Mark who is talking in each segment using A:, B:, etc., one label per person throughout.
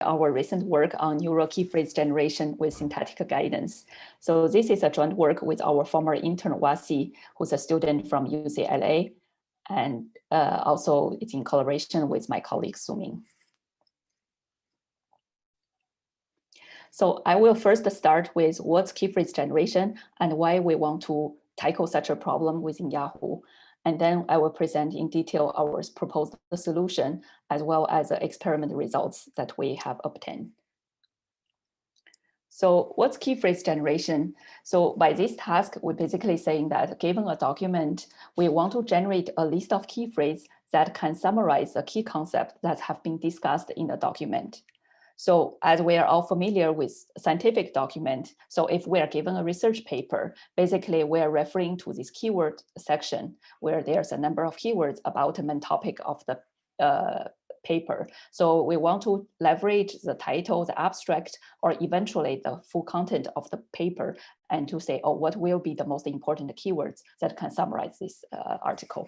A: our recent work on neural key phrase generation with syntactic guidance. So this is a joint work with our former intern Wasi, who's a student from UCLA, and also it's in collaboration with my colleague Suming. So I will first start with what's key phrase generation and why we want to tackle such a problem within Yahoo. And then I will present in detail our proposed solution, as well as the experiment results that we have obtained. So what's key phrase generation? So by this task, we're basically saying that given a document, we want to generate a list of key phrases that can summarize the key concepts that have been discussed in the document. So as we are all familiar with scientific document, so if we are given a research paper, basically we are referring to this keyword section where there's a number of keywords about the main topic of the paper. So we want to leverage the title, the abstract, or eventually the full content of the paper and to say, oh, what will be the most important keywords that can summarize this article.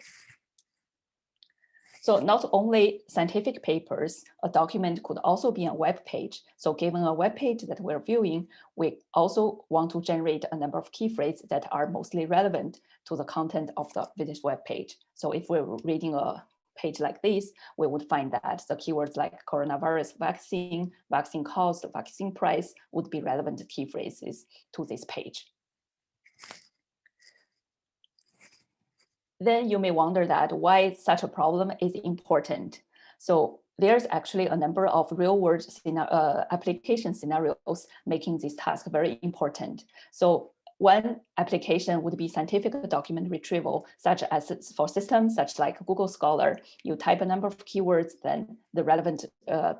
A: So not only scientific papers, a document could also be a web page. So given a web page that we're viewing, we also want to generate a number of key phrases that are mostly relevant to the content of this web page. So if we're reading a page like this, we would find that the keywords like coronavirus vaccine, vaccine cost, vaccine price would be relevant key phrases to this page. Then you may wonder that why such a problem is important. So there's actually a number of real-world application scenarios making this task very important. So one application would be scientific document retrieval, such as for systems such like Google Scholar. You type a number of keywords, then the relevant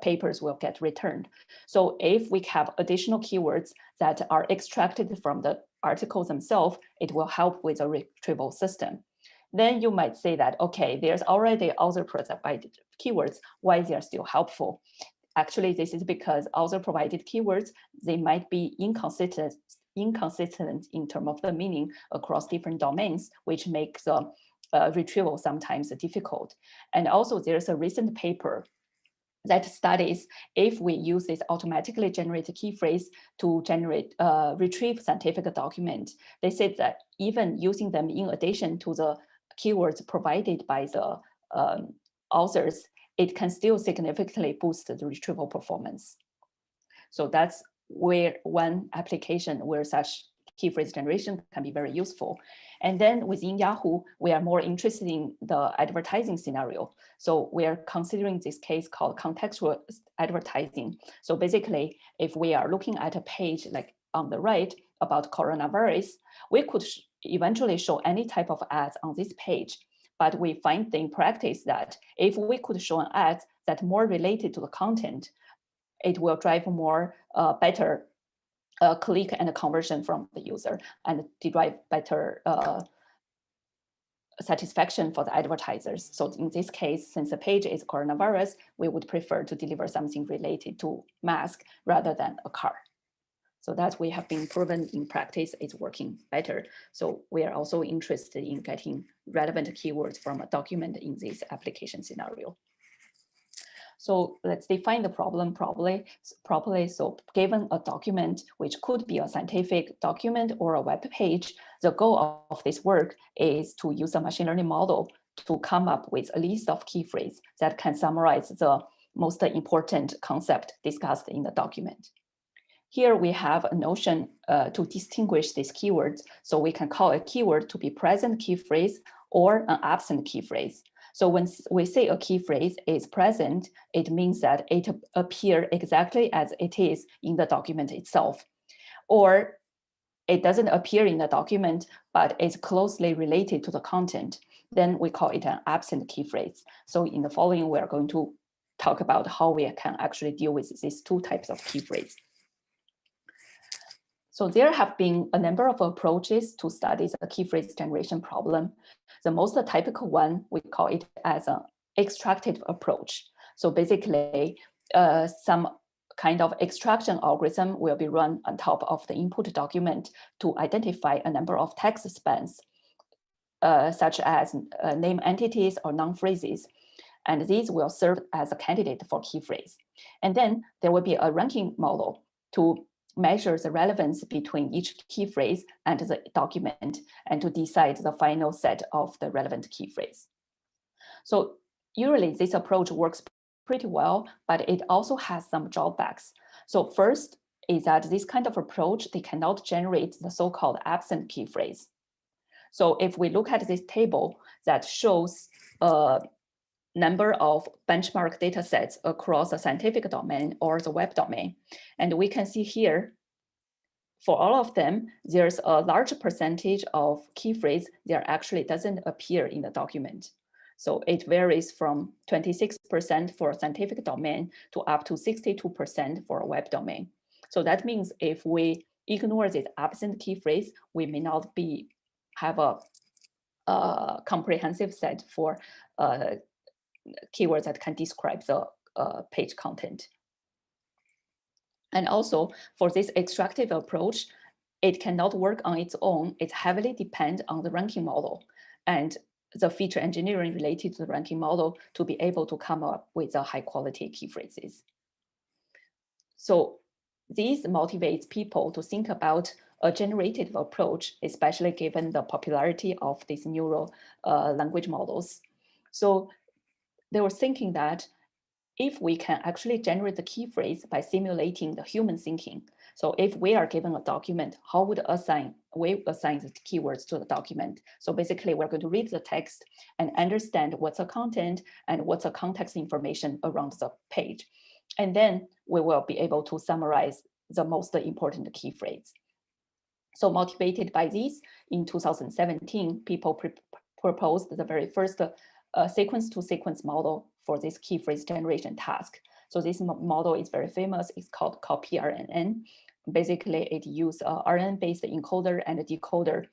A: papers will get returned. So if we have additional keywords that are extracted from the articles themselves, it will help with the retrieval system. Then you might say that, okay, there's already author provided keywords, why they are still helpful? Actually, this is because author provided keywords, they might be inconsistent in terms of the meaning across different domains, which makes the retrieval sometimes difficult. And also there's a recent paper that studies if we use this automatically generated key phrase to retrieve scientific document. They said that even using them in addition to the keywords provided by the authors, it can still significantly boost the retrieval performance. So that's where one application where such key phrase generation can be very useful. And then within Yahoo, we are more interested in the advertising scenario. So we are considering this case called contextual advertising. So basically, if we are looking at a page like on the right about coronavirus, we could eventually show any type of ads on this page. But we find in practice that if we could show an ad that's more related to the content, it will drive more better click and conversion from the user and derive better satisfaction for the advertisers. So in this case, since the page is coronavirus, we would prefer to deliver something related to mask rather than a car. So that we have been proven in practice is working better. So we are also interested in getting relevant keywords from a document in this application scenario. So let's define the problem properly. So given a document, which could be a scientific document or a web page, the goal of this work is to use a machine learning model to come up with a list of key phrases that can summarize the most important concept discussed in the document. Here we have a notion to distinguish these keywords. So we can call a keyword to be present key phrase or an absent key phrase. So when we say a key phrase is present, it means that it appears exactly as it is in the document itself. Or it doesn't appear in the document, but it's closely related to the content. Then we call it an absent key phrase. So in the following, we're going to talk about how we can actually deal with these two types of key phrases. So there have been a number of approaches to study the key phrase generation problem. The most typical one, we call it as an extractive approach. So basically, some kind of extraction algorithm will be run on top of the input document to identify a number of text spans, such as name entities or noun phrases. And these will serve as a candidate for key phrase. And then there will be a ranking model to measure the relevance between each key phrase and the document and to decide the final set of the relevant key phrase. So usually this approach works pretty well, but it also has some drawbacks. So first is that this kind of approach, they cannot generate the so-called absent key phrase. So if we look at this table that shows a number of benchmark data sets across a scientific domain or the web domain, and we can see here, for all of them, there's a large percentage of key phrase that actually doesn't appear in the document. So it varies from 26% for a scientific domain to up to 62% for a web domain. So that means if we ignore this absent key phrase, we may not have a comprehensive set for keywords that can describe the page content. And also for this extractive approach, it cannot work on its own. It heavily depends on the ranking model and the feature engineering related to the ranking model to be able to come up with the high quality key phrases. So this motivates people to think about a generative approach, especially given the popularity of these neural language models. So they were thinking that if we can actually generate the key phrase by simulating the human thinking. So if we are given a document, how would we assign the keywords to the document? So basically we're going to read the text and understand what's the content and what's the context information around the page. And then we will be able to summarize the most important key phrase. So motivated by this, in 2017, people proposed the very first sequence-to-sequence model for this key phrase generation task. So this model is very famous. It's called copy RNN. Basically, it uses RNN-based encoder and decoder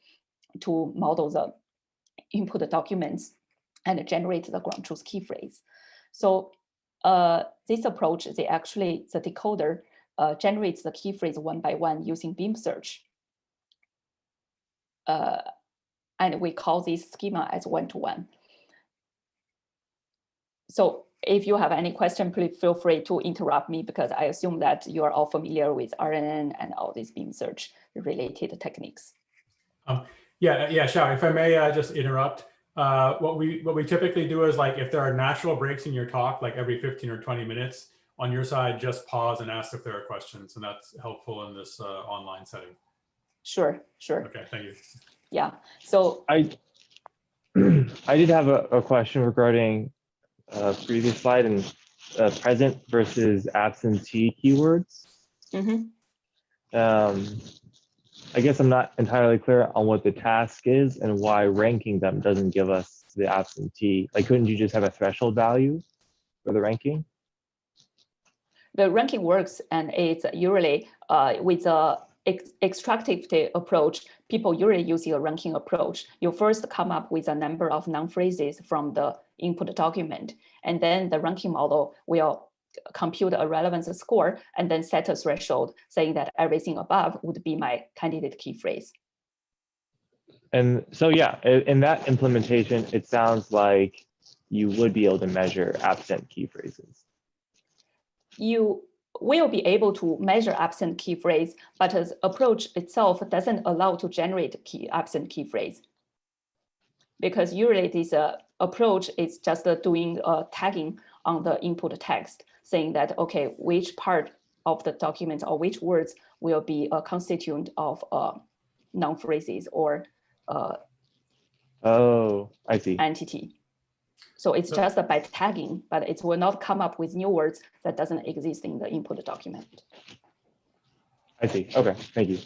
A: to model the input documents and generate the ground truth key phrase. So this approach, the decoder generates the key phrase one by one using beam search. And we call this schema as one-to-one. So if you have any question, please feel free to interrupt me because I assume that you are all familiar with RNN and all these beam search related techniques.
B: Yeah, Xiao, if I may just interrupt. What we typically do is, like, if there are natural breaks in your talk, like every 15 or 20 minutes, on your side, just pause and ask if there are questions, and that's helpful in this online setting.
A: Sure.
B: Okay, thank you.
A: Yeah, so
C: I did have a question regarding previous slide and present versus absentee keywords.
A: Mm-hmm.
C: I guess I'm not entirely clear on what the task is and why ranking them doesn't give us the absentee. Like, couldn't you just have a threshold value for the ranking?
A: The ranking works, and it's usually with the extractive approach, people usually use a ranking approach. You first come up with a number of noun phrases from the input document, and then the ranking model will compute a relevance score and then set a threshold saying that everything above would be my candidate key phrase.
C: And so, yeah, in that implementation, it sounds like you would be able to measure absent key phrases.
A: You will be able to measure absent key phrase, but the approach itself doesn't allow to generate absent key phrase. Because usually this approach is just doing tagging on the input text, saying that, okay, which part of the document or which words will be a constituent of noun phrases or
C: oh, I see.
A: entity. So it's just by tagging, but it will not come up with new words that doesn't exist in the input document.
C: I see. Okay, thank you.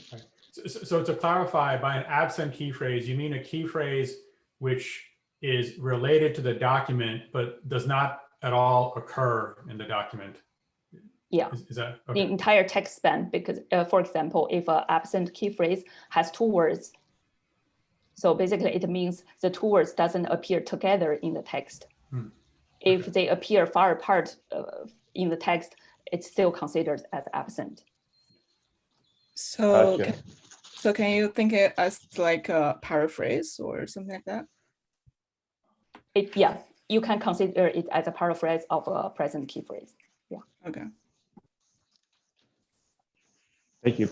B: So to clarify, by an absent key phrase, you mean a key phrase which is related to the document, but does not at all occur in the document?
A: Yeah,
B: is that okay?
A: The entire text span, because for example, if an absent key phrase has two words, so basically it means the two words doesn't appear together in the text. Okay. If they appear far apart in the text, it's still considered as absent.
D: So,
C: Gotcha.
D: so can you think it as like a paraphrase or something like that?
A: Yeah, you can consider it as a paraphrase of a present key phrase. Yeah.
D: Okay.
C: Thank you.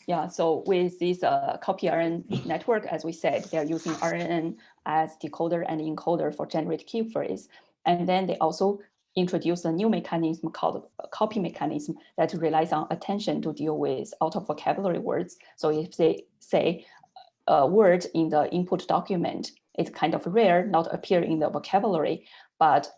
A: Yeah, so with this copy RNN network, as we said, they're using RNN as decoder and encoder for generate key phrase. And then they also introduce a new mechanism called copy mechanism that relies on attention to deal with out of vocabulary words. So if they say a word in the input document, it's kind of rare, not appear in the vocabulary, but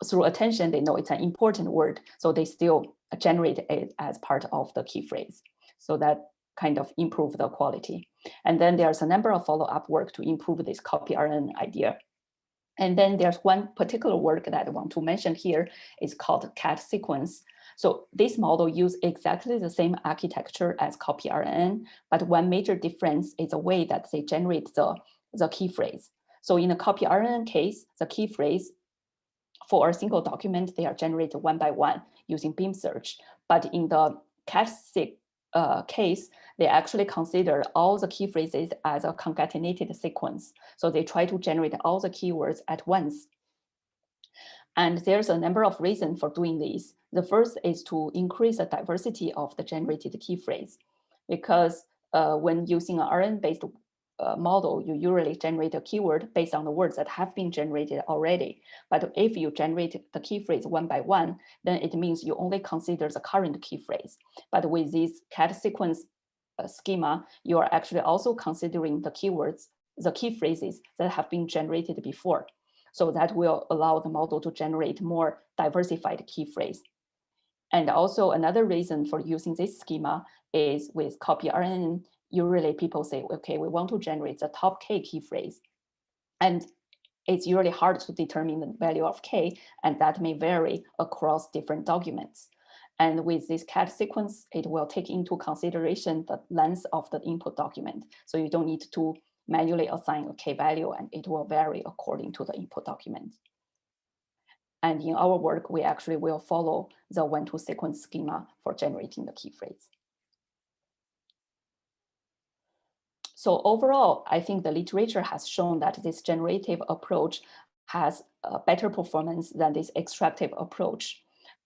A: through attention, they know it's an important word. So they still generate it as part of the key phrase. So that kind of improve the quality. And then there's a number of follow-up work to improve this copy RNN idea. And then there's one particular work that I want to mention here. It's called cat sequence. So this model uses exactly the same architecture as copy RNN, but one major difference is the way that they generate the key phrase. So in the copy RNN case, the key phrase for a single document, they are generated one by one using beam search. But in the cat case, they actually consider all the key phrases as a concatenated sequence. So they try to generate all the keywords at once. And there's a number of reasons for doing this. The first is to increase the diversity of the generated key phrase, because when using an RNN-based model, you usually generate a keyword based on the words that have been generated already. But if you generate the key phrase one by one, then it means you only consider the current key phrase. But with this cat sequence schema, you are actually also considering the keywords, the key phrases that have been generated before. So that will allow the model to generate more diversified key phrase. And also another reason for using this schema is with copy RNN, usually people say, okay, we want to generate the top K key phrase. And it's usually hard to determine the value of K, and that may vary across different documents. And with this cat sequence, it will take into consideration the length of the input document. So you don't need to manually assign a K value, and it will vary according to the input document. And in our work, we actually will follow the 1-2 sequence schema for generating the key phrase. So overall, I think the literature has shown that this generative approach has a better performance than this extractive approach,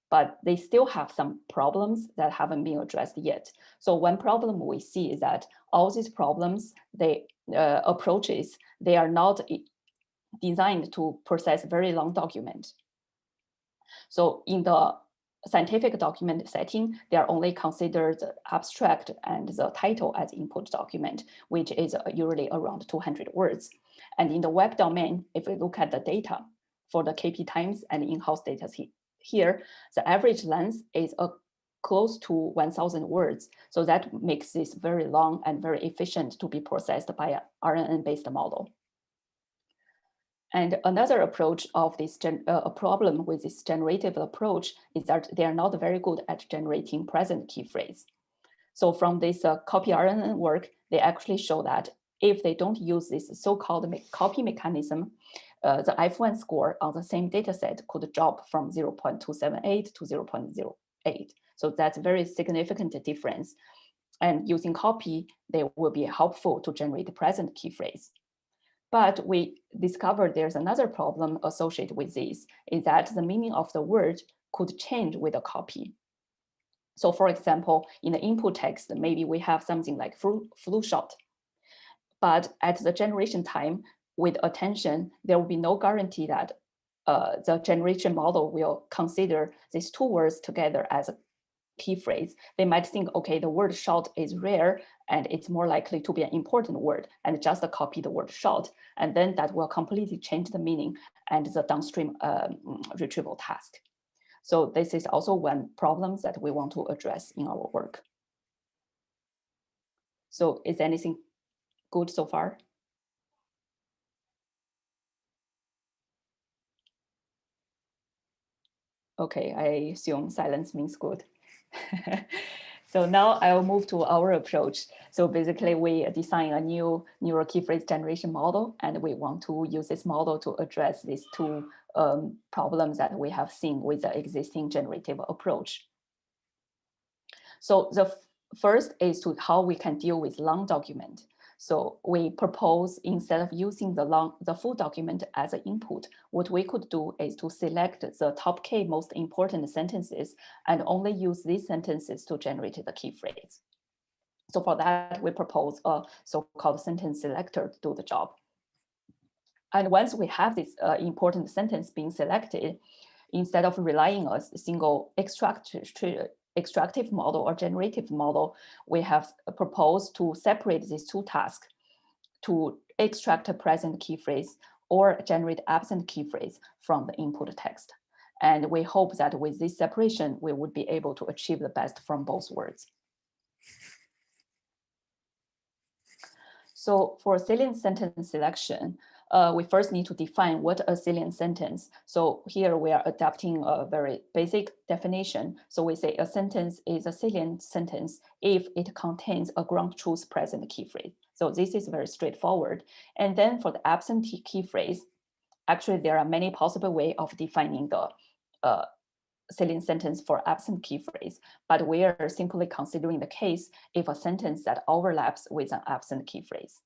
A: but they still have some problems that haven't been addressed yet. So one problem we see is that all these problems, approaches, they are not designed to process very long documents. So in the scientific document setting, they are only considered the abstract and the title as input document, which is usually around 200 words. And in the web domain, if we look at the data for the KP times and in-house data here, the average length is close to 1,000 words. So that makes this very long and very efficient to be processed by an RNN-based model. And another approach of this a problem with this generative approach is that they are not very good at generating present key phrase. So from this copy RNN work, they actually show that if they don't use this so-called copy mechanism, the F1 score on the same data set could drop from 0.278 to 0.08. So that's a very significant difference. And using copy, they will be helpful to generate the present key phrase. But we discovered there's another problem associated with this, is that the meaning of the word could change with a copy. So for example, in the input text, maybe we have something like flu shot. But at the generation time, with attention, there will be no guarantee that the generation model will consider these two words together as a key phrase. They might think, okay, the word shot is rare and it's more likely to be an important word, and just copy the word shot. And then that will completely change the meaning and the downstream retrieval task. So this is also one problem that we want to address in our work. So is anything good so far? Okay, I assume silence means good. So now I'll move to our approach. So basically we design a new neural key phrase generation model, and we want to use this model to address these two problems that we have seen with the existing generative approach. So the first is to how we can deal with long document. So we propose, instead of using the full document as an input, what we could do is to select the top K most important sentences and only use these sentences to generate the key phrase. So for that, we propose a so-called sentence selector to do the job. And once we have this important sentence being selected, instead of relying on a single extractive model or generative model, we have proposed to separate these two tasks to extract a present key phrase or generate absent key phrase from the input text. And we hope that with this separation, we would be able to achieve the best from both words. So for salient sentence selection, we first need to define what a salient sentence. So here we are adopting a very basic definition. So we say a sentence is a salient sentence if it contains a ground truth present key phrase. So this is very straightforward. And then for the absent key phrase, actually there are many possible ways of defining the salient sentence for absent key phrase, but we are simply considering the case if a sentence that overlaps with an absent key phrase.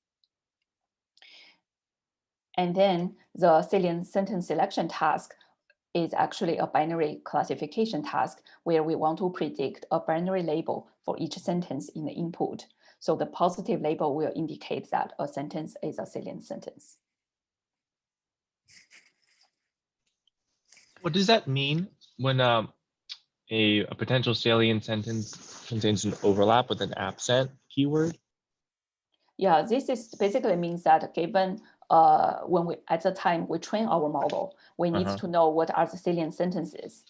A: And then the salient sentence selection task is actually a binary classification task where we want to predict a binary label for each sentence in the input. So the positive label will indicate that a sentence is a salient sentence.
C: What does that mean when a potential salient sentence contains an overlap with an absent keyword?
A: Yeah, this is basically means that given when we at the time we train our model, we need to know what are the salient sentences.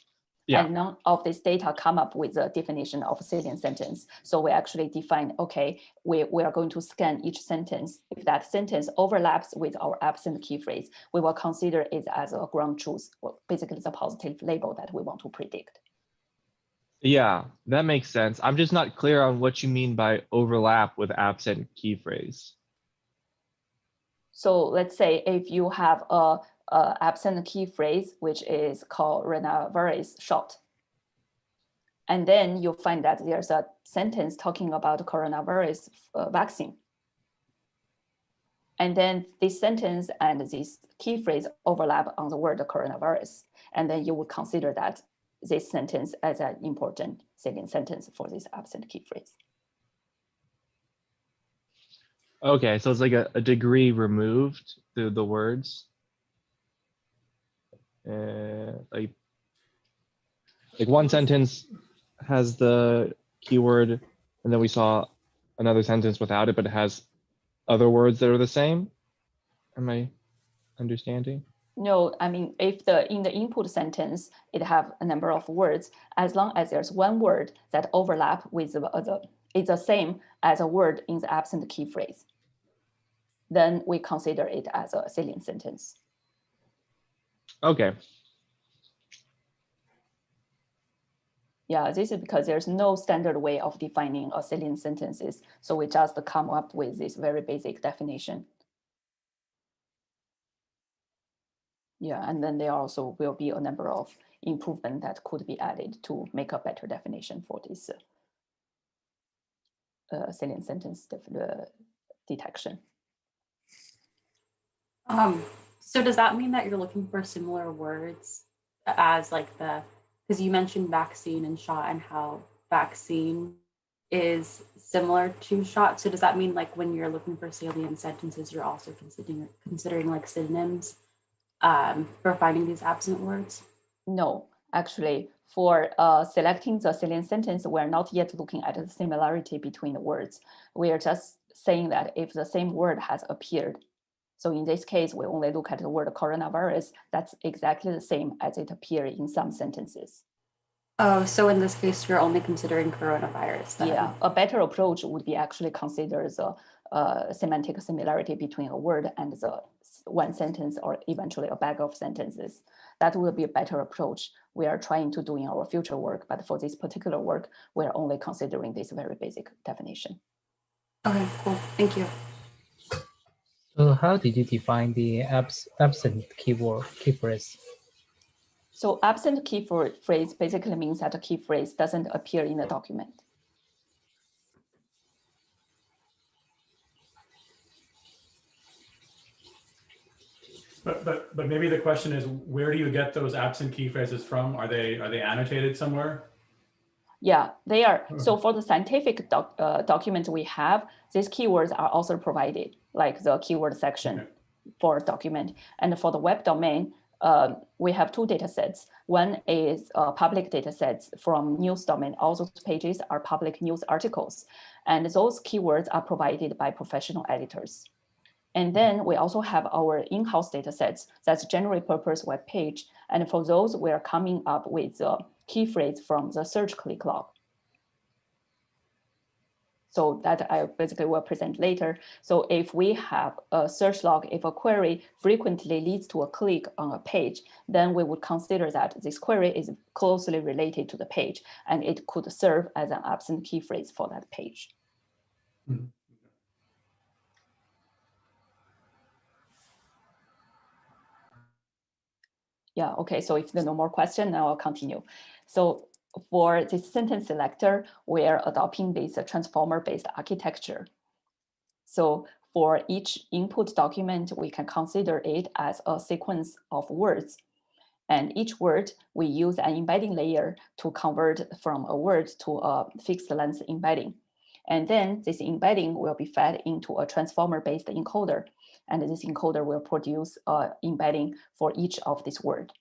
A: Yeah. And none of this data come up with a definition of salient sentence. So we actually define, okay, we are going to scan each sentence. If that sentence overlaps with our absent key phrase, we will consider it as a ground truth, well, basically the positive label that we want to predict.
C: Yeah, that makes sense. I'm just not clear on what you mean by overlap with absent key phrase.
A: So let's say if you have a absent key phrase, which is called coronavirus shot. And then you find that there's a sentence talking about coronavirus vaccine. And then this sentence and this key phrase overlap on the word coronavirus. And then you would consider that this sentence as an important salient sentence for this absent key phrase.
C: Okay, so it's like a degree removed through the words. Like one sentence has the keyword, and then we saw another sentence without it, but it has other words that are the same. Am I understanding?
A: No, I mean, if in the input sentence, it have a number of words, as long as there's one word that overlap with the other, it's the same as a word in the absent key phrase, then we consider it as a salient sentence.
C: Okay.
A: Yeah, this is because there's no standard way of defining a salient sentences. So we just come up with this very basic definition. Yeah, and then there also will be a number of improvements that could be added to make a better definition for this salient sentence detection.
E: So does that mean that you're looking for similar words as like because you mentioned vaccine and shot and how vaccine is similar to shot. So does that mean like when you're looking for salient sentences, you're also considering like synonyms for finding these absent words?
A: No, actually, for selecting the salient sentence, we're not yet looking at the similarity between the words. We are just saying that if the same word has appeared, so in this case, we only look at the word coronavirus, that's exactly the same as it appeared in some sentences.
E: Oh, so in this case, you're only considering coronavirus then.
A: Yeah, a better approach would be actually consider the semantic similarity between a word and the one sentence or eventually a bag of sentences. That would be a better approach we are trying to do in our future work, but for this particular work, we're only considering this very basic definition.
E: Okay, cool, thank you.
F: So how did you define the absent key phrase?
A: So absent key phrase basically means that a key phrase doesn't appear in the document.
B: But maybe the question is, where do you get those absent key phrases from? Are they annotated somewhere?
A: Yeah, they are. So for the scientific documents we have, these keywords are also provided, like the keyword section for document. And for the web domain, we have two data sets. One is public data sets from news domain. All those pages are public news articles. And those keywords are provided by professional editors. And then we also have our in-house data sets, that's general purpose web page. And for those, we are coming up with the key phrase from the search click log. So that I basically will present later. So if we have a search log, if a query frequently leads to a click on a page, then we would consider that this query is closely related to the page, and it could serve as an absent key phrase for that page.
B: Mm-hmm.
A: Yeah, okay, so if there are no more questions, now I'll continue. So for this sentence selector, we're adopting this transformer-based architecture. So for each input document, we can consider it as a sequence of words. And each word, we use an embedding layer to convert from a word to a fixed length embedding. And then this embedding will be fed into a transformer-based encoder. And this encoder will produce embedding for each of these words.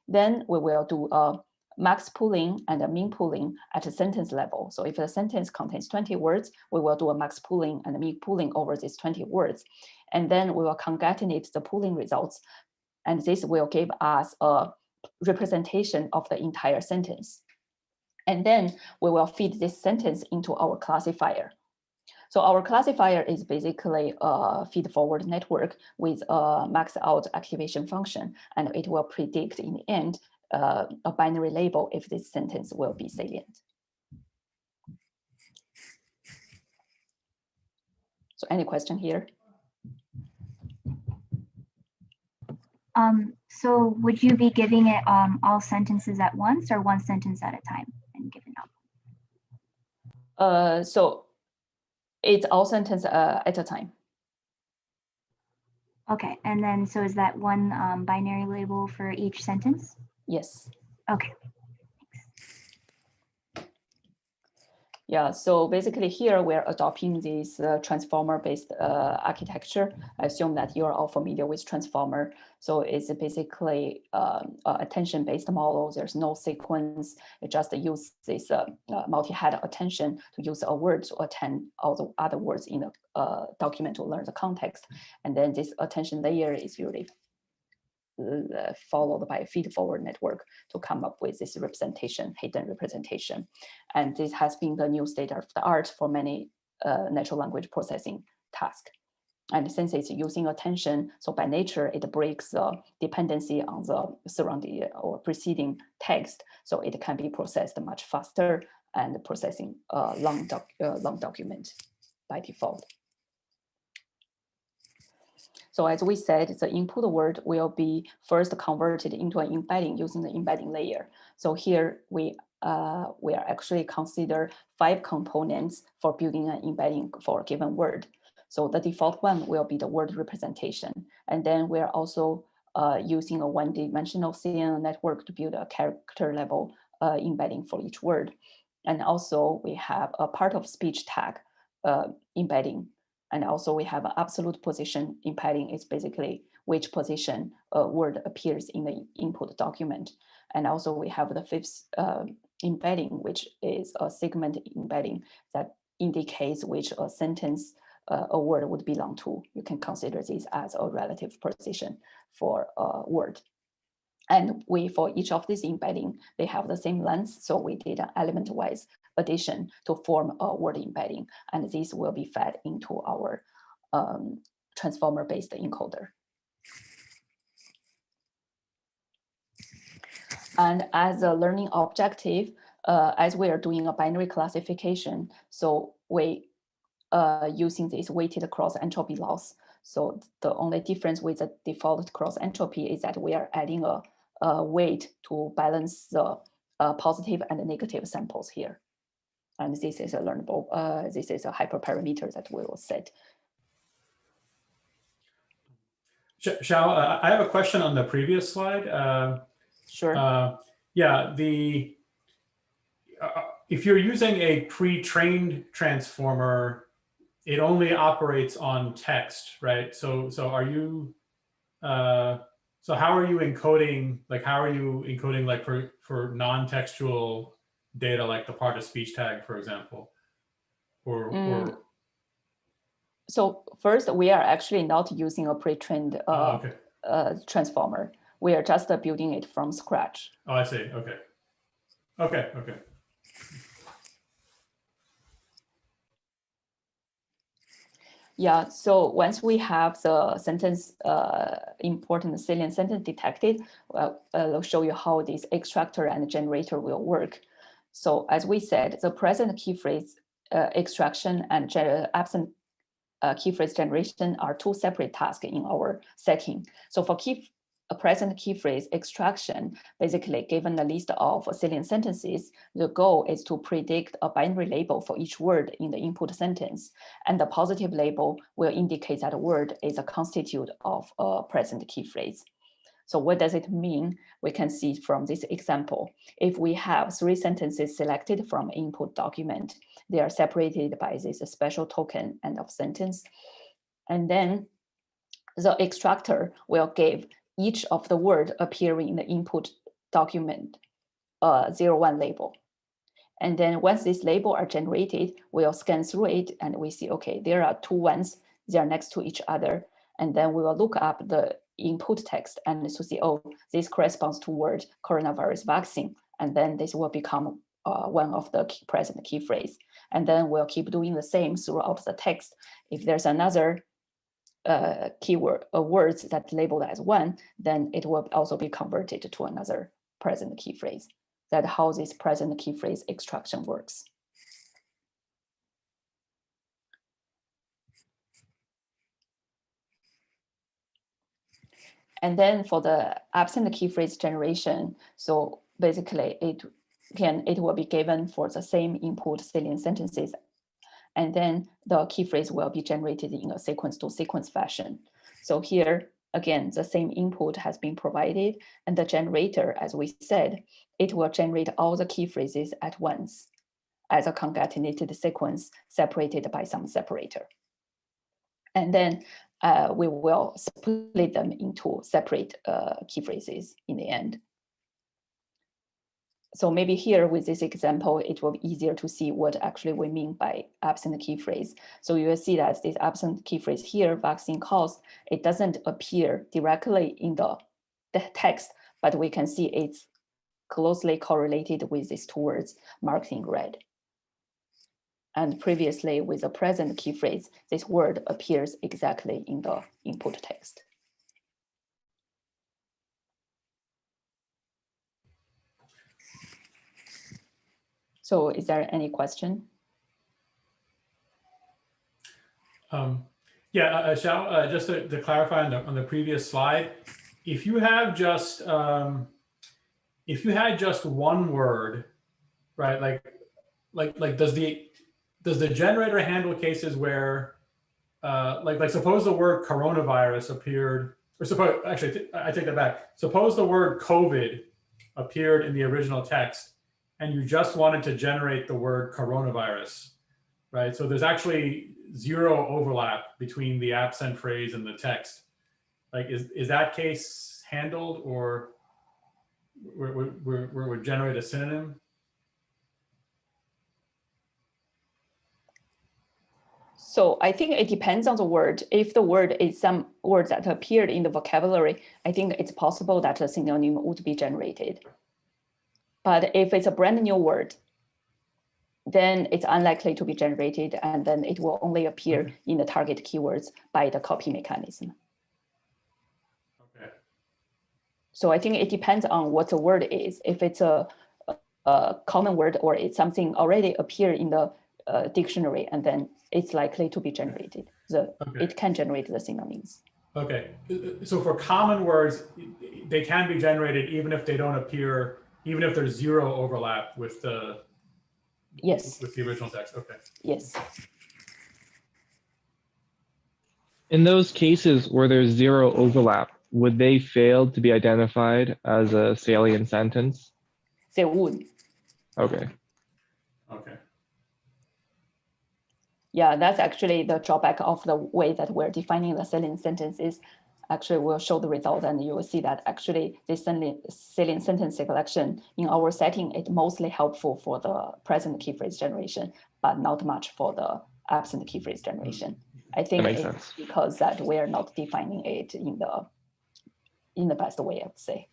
A: Then we will do a max pooling and a min pooling at a sentence level. So if the sentence contains 20 words, we will do a max pooling and a min pooling over these 20 words. And then we will concatenate the pooling results. And this will give us a representation of the entire sentence. And then we will feed this sentence into our classifier. So our classifier is basically a feed-forward network with a max-out activation function, and it will predict in the end a binary label if this sentence will be salient. So any question here?
G: So would you be giving it all sentences at once or one sentence at a time and giving out?
A: So it's all sentence at a time.
G: Okay, and then so is that one binary label for each sentence?
A: Yes.
G: Okay.
A: Yeah, so basically here we're adopting this transformer-based architecture. I assume that you're all familiar with transformer. So it's basically attention-based model. There's no sequence. It just uses this multi-head attention to use a word to attend all the other words in the document to learn the context. And then this attention layer is usually followed by a feed-forward network to come up with this representation, hidden representation. And this has been the new state of the art for many natural language processing tasks. And since it's using attention, so by nature, it breaks the dependency on the surrounding or preceding text, so it can be processed much faster and processing long document by default. So as we said, the input word will be first converted into an embedding using the embedding layer. So here we are actually consider 5 components for building an embedding for a given word. So the default one will be the word representation. And then we're also using a one-dimensional CNN network to build a character level embedding for each word. And also we have a part of speech tag embedding. And also we have an absolute position embedding is basically which position a word appears in the input document. And also we have the 5th embedding, which is a segment embedding that indicates which a sentence a word would belong to. You can consider this as a relative position for a word. And for each of these embedding, they have the same length. So we did an element-wise addition to form a word embedding. And this will be fed into our transformer-based encoder. And as a learning objective, as we are doing a binary classification, so we using this weighted cross entropy loss. So the only difference with the default cross entropy is that we are adding a weight to balance the positive and negative samples here. And this is a learnable, this is a hyperparameter that we will set.
B: Xiao, I have a question on the previous slide.
A: Sure.
B: Yeah, if you're using a pre-trained transformer, it only operates on text, right? So are you, so how are you encoding, like for non-textual data, like the part of speech tag, for example? Or
A: So first, we are actually not using a pre-trained
B: okay.
A: transformer. We are just building it from scratch.
B: Oh, I see. Okay. Okay. Okay.
A: Yeah, so once we have the sentence, important salient sentence detected, I'll show you how this extractor and generator will work. So as we said, the present key phrase extraction and absent key phrase generation are two separate tasks in our setting. So for present key phrase extraction, basically given a list of salient sentences, the goal is to predict a binary label for each word in the input sentence. And the positive label will indicate that a word is a constitute of a present key phrase. So what does it mean? We can see from this example. If we have 3 sentences selected from input document, they are separated by this special token end of sentence. And then the extractor will give each of the word appearing in the input document 01 label. And then once this label are generated, we'll scan through it and we see, okay, there are 2 ones, they are next to each other. And then we will look up the input text and to see, oh, this corresponds to word coronavirus vaccine. And then this will become one of the present key phrase. And then we'll keep doing the same throughout the text. If there's another keyword words that labeled as 1, then it will also be converted to another present key phrase. That's how this present key phrase extraction works. And then for the absent key phrase generation, so basically it will be given for the same input salient sentences. And then the key phrase will be generated in a sequence to sequence fashion. So here, again, the same input has been provided, and the generator, as we said, it will generate all the key phrases at once as a concatenated sequence separated by some separator. And then we will split them into separate key phrases in the end. So maybe here with this example, it will be easier to see what actually we mean by absent key phrase. So you will see that this absent key phrase here, vaccine cause, it doesn't appear directly in the text, but we can see it's closely correlated with these 2 words marked in red. And previously with the present key phrase, this word appears exactly in the input text. So is there any question?
B: Yeah, Xiao, just to clarify on the previous slide, if you have just if you had just one word, right? Like does the generator handle cases where like suppose the word coronavirus appeared, or suppose, actually I take that back. Suppose the word COVID appeared in the original text and you just wanted to generate the word coronavirus, right? So there's actually 0 overlap between the absent phrase and the text. Like, is that case handled, or would generate a synonym?
A: So I think it depends on the word. If the word is some word that appeared in the vocabulary, I think it's possible that a synonym would be generated. But if it's a brand new word, then it's unlikely to be generated, and then it will only appear in the target keywords by the copy mechanism.
B: Okay.
A: So I think it depends on what the word is. If it's a common word, or it's something already appear in the dictionary, and then it's likely to be generated. It can generate the synonyms.
B: Okay, so for common words, they can be generated even if they don't appear, even if there's 0 overlap with the with the original text. Okay.
A: Yes.
C: In those cases where there's zero overlap, would they fail to be identified as a salient sentence?
A: They would.
C: Okay.
B: Okay.
A: Yeah, that's actually the drawback of the way that we're defining the salient sentences. Actually, we'll show the result, and you will see that actually this salient sentence selection in our setting is mostly helpful for the present key phrase generation, but not much for the absent key phrase generation. I think
C: That makes
A: it's
C: sense.
A: because that we are not defining it in the best way, I would say.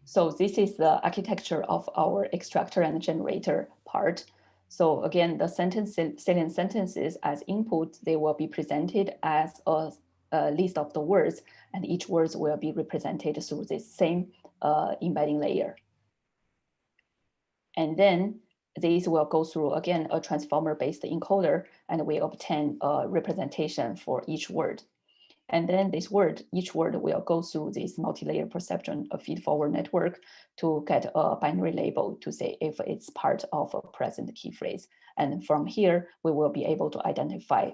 A: So this is the architecture of our extractor and generator part. So again, the salient sentences as input, they will be presented as a list of the words, and each words will be represented through this same embedding layer. And then these will go through, again, a transformer-based encoder, and we obtain a representation for each word. And then each word will go through this multi-layer perceptron, a feed-forward network, to get a binary label to say if it's part of a present key phrase. And from here, we will be able to identify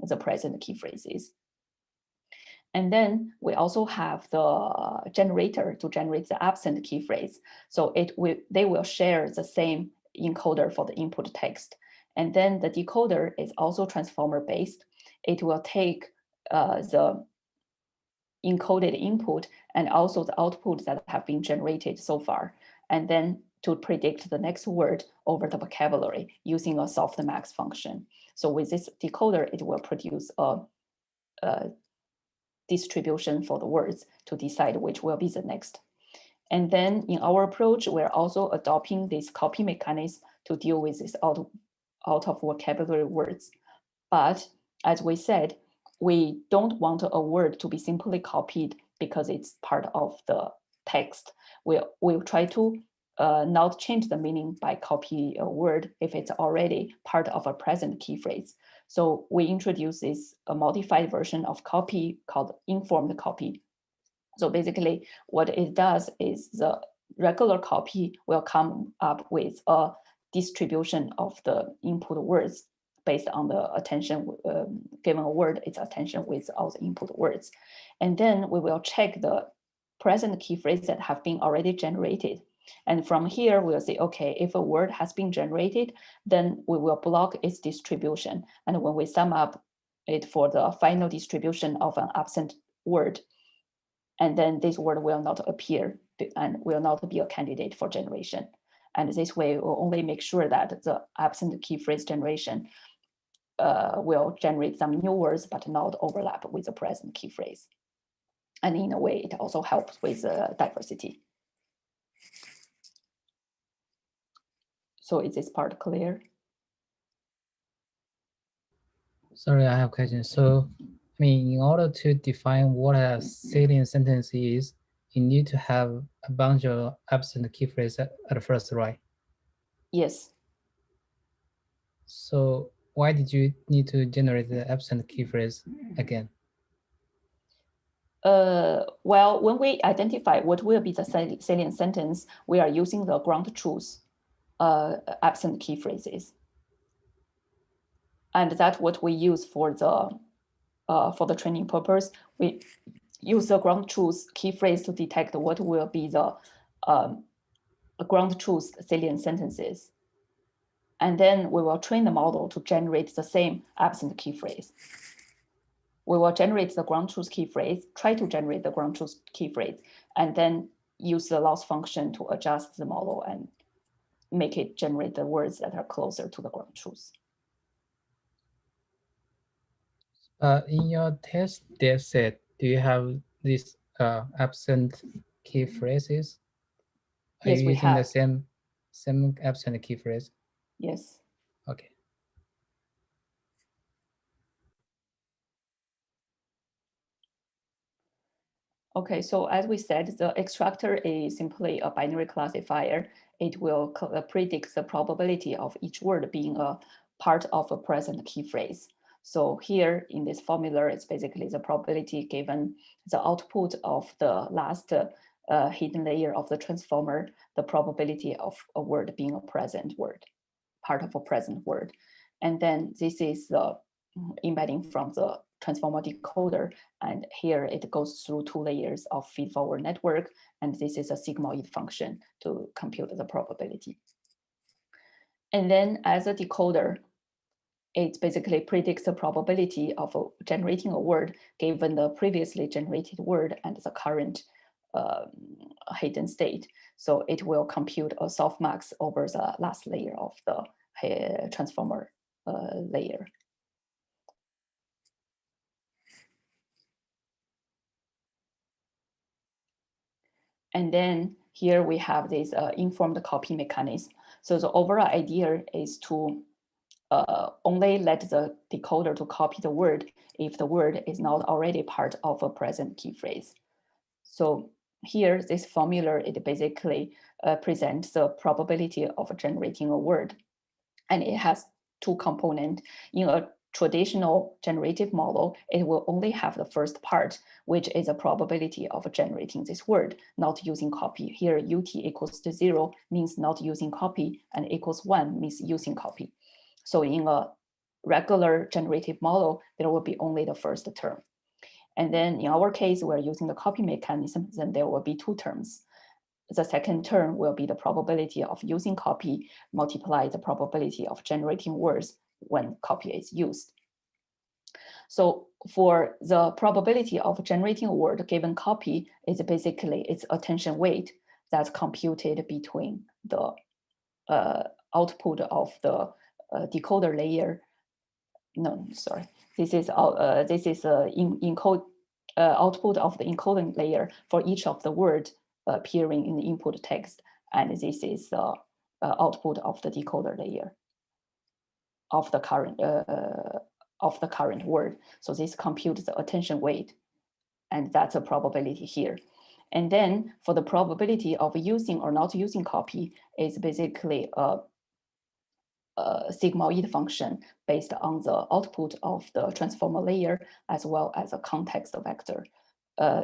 A: the present key phrases. And then we also have the generator to generate the absent key phrase. So they will share the same encoder for the input text. And then the decoder is also transformer-based. It will take the encoded input and also the output that have been generated so far, and then to predict the next word over the vocabulary using a softmax function. So with this decoder, it will produce a distribution for the words to decide which will be the next. And then in our approach, we're also adopting this copy mechanism to deal with this out of vocabulary words. But as we said, we don't want a word to be simply copied because it's part of the text. We'll try to not change the meaning by copy a word if it's already part of a present key phrase. So we introduce this a modified version of copy called informed copy. So basically what it does is the regular copy will come up with a distribution of the input words based on the attention given a word, its attention with all the input words. And then we will check the present key phrases that have been already generated. And from here, we'll say, okay, if a word has been generated, then we will block its distribution. And when we sum up it for the final distribution of an absent word, and then this word will not appear and will not be a candidate for generation. And this way, we'll only make sure that the absent key phrase generation will generate some new words, but not overlap with the present key phrase. And in a way, it also helps with diversity. So is this part clear?
F: Sorry, I have a question. So, I mean, in order to define what a salient sentence is, you need to have a bunch of absent key phrases at first, right?
A: Yes.
F: So why did you need to generate the absent key phrase again?
A: Well, when we identify what will be the salient sentence, we are using the ground truth absent key phrases. And that's what we use for the training purpose. We use the ground truth key phrase to detect what will be the ground truth salient sentences. And then we will train the model to generate the same absent key phrase. We will generate the ground truth key phrase, try to generate the ground truth key phrase, and then use the loss function to adjust the model and make it generate the words that are closer to the ground truth.
F: In your test data set, do you have these absent key phrases? Are
A: Yes,
F: you
A: we
F: using
A: have.
F: the same absent key phrase?
A: Yes.
F: Okay.
A: Okay, so as we said, the extractor is simply a binary classifier. It will predict the probability of each word being a part of a present key phrase. So here in this formula, it's basically the probability given the output of the last hidden layer of the transformer, the probability of a word being a present word, part of a present word. And then this is the embedding from the transformer decoder. And here it goes through 2 layers of feed-forward network. And this is a sigmoid function to compute the probability. And then as a decoder, it basically predicts the probability of generating a word given the previously generated word and the current hidden state. So it will compute a softmax over the last layer of the transformer layer. And then here we have this informed copy mechanism. So the overall idea is to only let the decoder to copy the word if the word is not already part of a present key phrase. So here, this formula, it basically presents the probability of generating a word. And it has 2 components. In a traditional generative model, it will only have the first part, which is a probability of generating this word, not using copy. Here, UT equals to 0 means not using copy, and equals 1 means using copy. So in a regular generative model, there will be only the first term. And then in our case, we're using the copy mechanism, then there will be 2 terms. The second term will be the probability of using copy multiplied the probability of generating words when copy is used. So for the probability of generating a word given copy is basically its attention weight that's computed between the output of the decoder layer. No, sorry. This is encode output of the encoding layer for each of the words appearing in the input text, and this is the output of the decoder layer of the current word. So this computes the attention weight, and that's a probability here. And then for the probability of using or not using copy is basically a sigmoid function based on the output of the transformer layer as well as a context vector.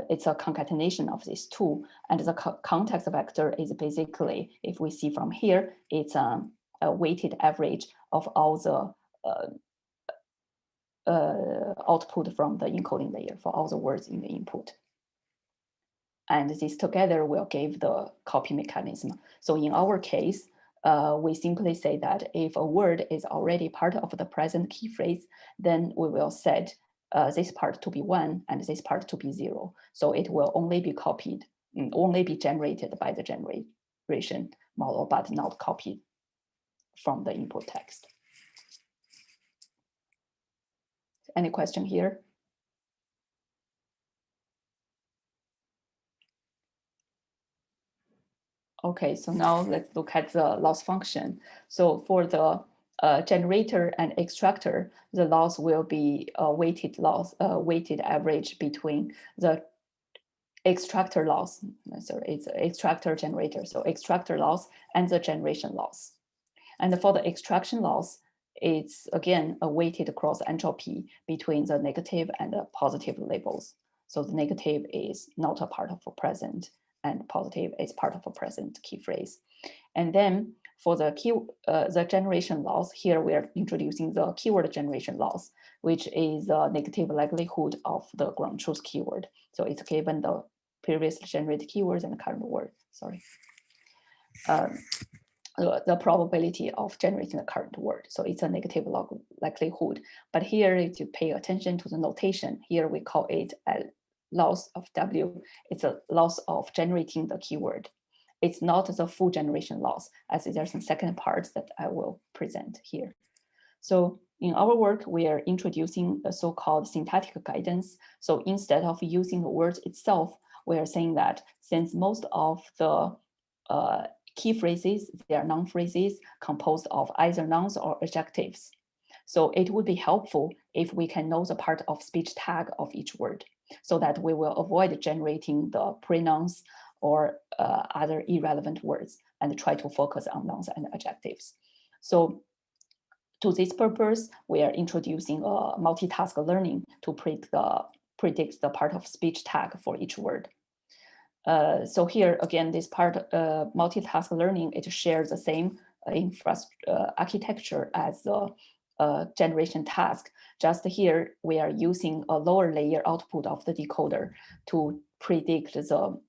A: It's a concatenation of these 2, and the context vector is basically, if we see from here, it's a weighted average of all the output from the encoding layer for all the words in the input. And this together will give the copy mechanism. So in our case, we simply say that if a word is already part of the present key phrase, then we will set this part to be 1 and this part to be 0. So it will only be copied, only be generated by the generation model, but not copied from the input text. Any question here? Okay, so now let's look at the loss function. So for the generator and extractor, the loss will be a weighted loss, weighted average between the extractor loss, sorry, it's extractor generator, so extractor loss and the generation loss. And for the extraction loss, it's again a weighted cross entropy between the negative and the positive labels. So the negative is not a part of a present, and positive is part of a present key phrase. And then for the generation loss, here we are introducing the keyword generation loss, which is the negative likelihood of the ground truth keyword. So it's given the previously generated keywords and the current word, sorry. The probability of generating the current word. So it's a negative log likelihood. But here, if you pay attention to the notation, here we call it a loss of W. It's a loss of generating the keyword. It's not the full generation loss, as there's some second parts that I will present here. So in our work, we are introducing a so-called syntactic guidance. So instead of using the word itself, we are saying that since most of the key phrases, they are noun phrases composed of either nouns or adjectives. So it would be helpful if we can know the part of speech tag of each word, so that we will avoid generating the pronouns or other irrelevant words and try to focus on nouns and adjectives. So to this purpose, we are introducing a multitask learning to predict the part of speech tag for each word. So here again, this part multitask learning, it shares the same architecture as the generation task. Just here, we are using a lower layer output of the decoder to predict the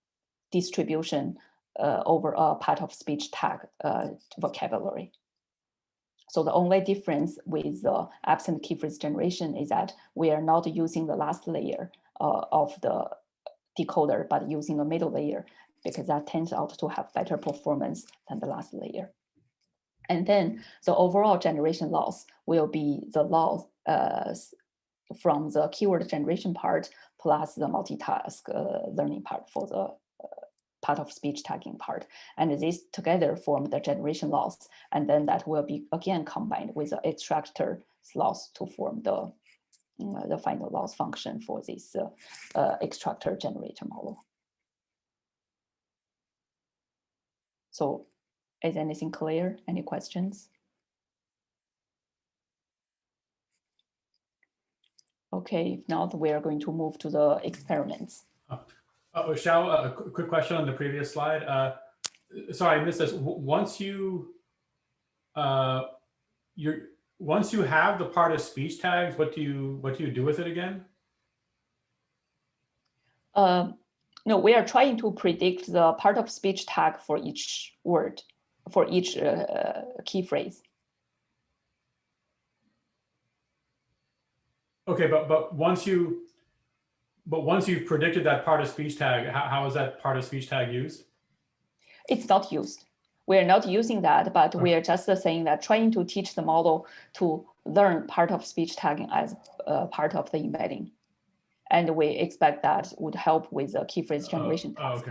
A: distribution over a part of speech tag vocabulary. So the only difference with the absent key phrase generation is that we are not using the last layer of the decoder, but using a middle layer, because that turns out to have better performance than the last layer. And then the overall generation loss will be the loss from the keyword generation part plus the multitask learning part for the part of speech tagging part. And these together form the generation loss. And then that will be again combined with the extractor loss to form the final loss function for this extractor-generator model. So is anything clear? Any questions? Okay, if not, we are going to move to the experiments.
B: Xiao, a quick question on the previous slide. Sorry, I missed this. Once you have the part of speech tags, what do you do with it again?
A: No, we are trying to predict the part of speech tag for each word, for each key phrase. Okay, but once you've predicted that part of speech tag, how is that part of speech tag used? It's not used. We are not using that, but we are just saying that trying to teach the model to learn part of speech tagging as part of the embedding. And we expect that would help with the key phrase generation task,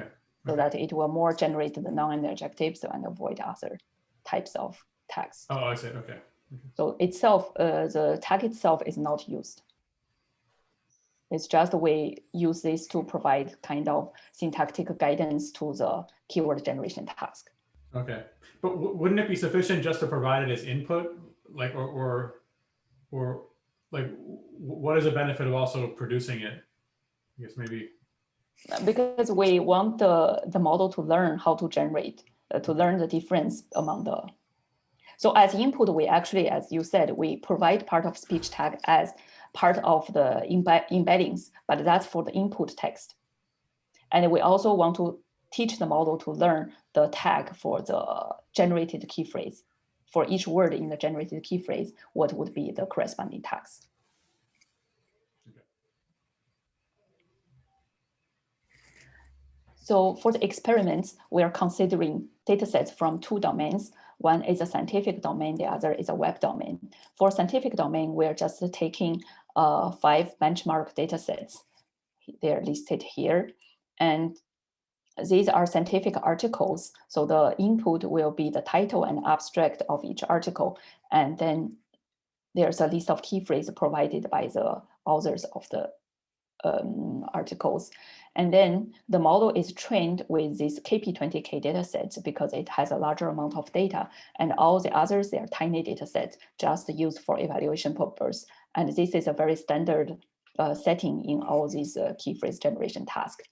A: so that it will more generate the non-adjectives and avoid other types of tags. Oh, I see, okay. So itself, the tag itself is not used. It's just we use this to provide kind of syntactic guidance to the keyword generation task. Okay, but wouldn't it be sufficient just to provide it as input, like, or like, what is the benefit of also producing it? I guess maybe. Because we want the model to learn how to generate, to learn the difference among the. So as input, we actually, as you said, we provide part of speech tag as part of the embeddings, but that's for the input text. And we also want to teach the model to learn the tag for the generated key phrase. For each word in the generated key phrase, what would be the corresponding tags? Okay. So for the experiments, we are considering datasets from two domains. One is a scientific domain, the other is a web domain. For scientific domain, we're just taking 5 benchmark datasets. They're listed here. And these are scientific articles. So the input will be the title and abstract of each article. And then there's a list of key phrases provided by the authors of the articles. And then the model is trained with this KP20K dataset because it has a larger amount of data, and all the others, they are tiny datasets just used for evaluation purpose. And this is a very standard setting in all these key phrase generation tasks.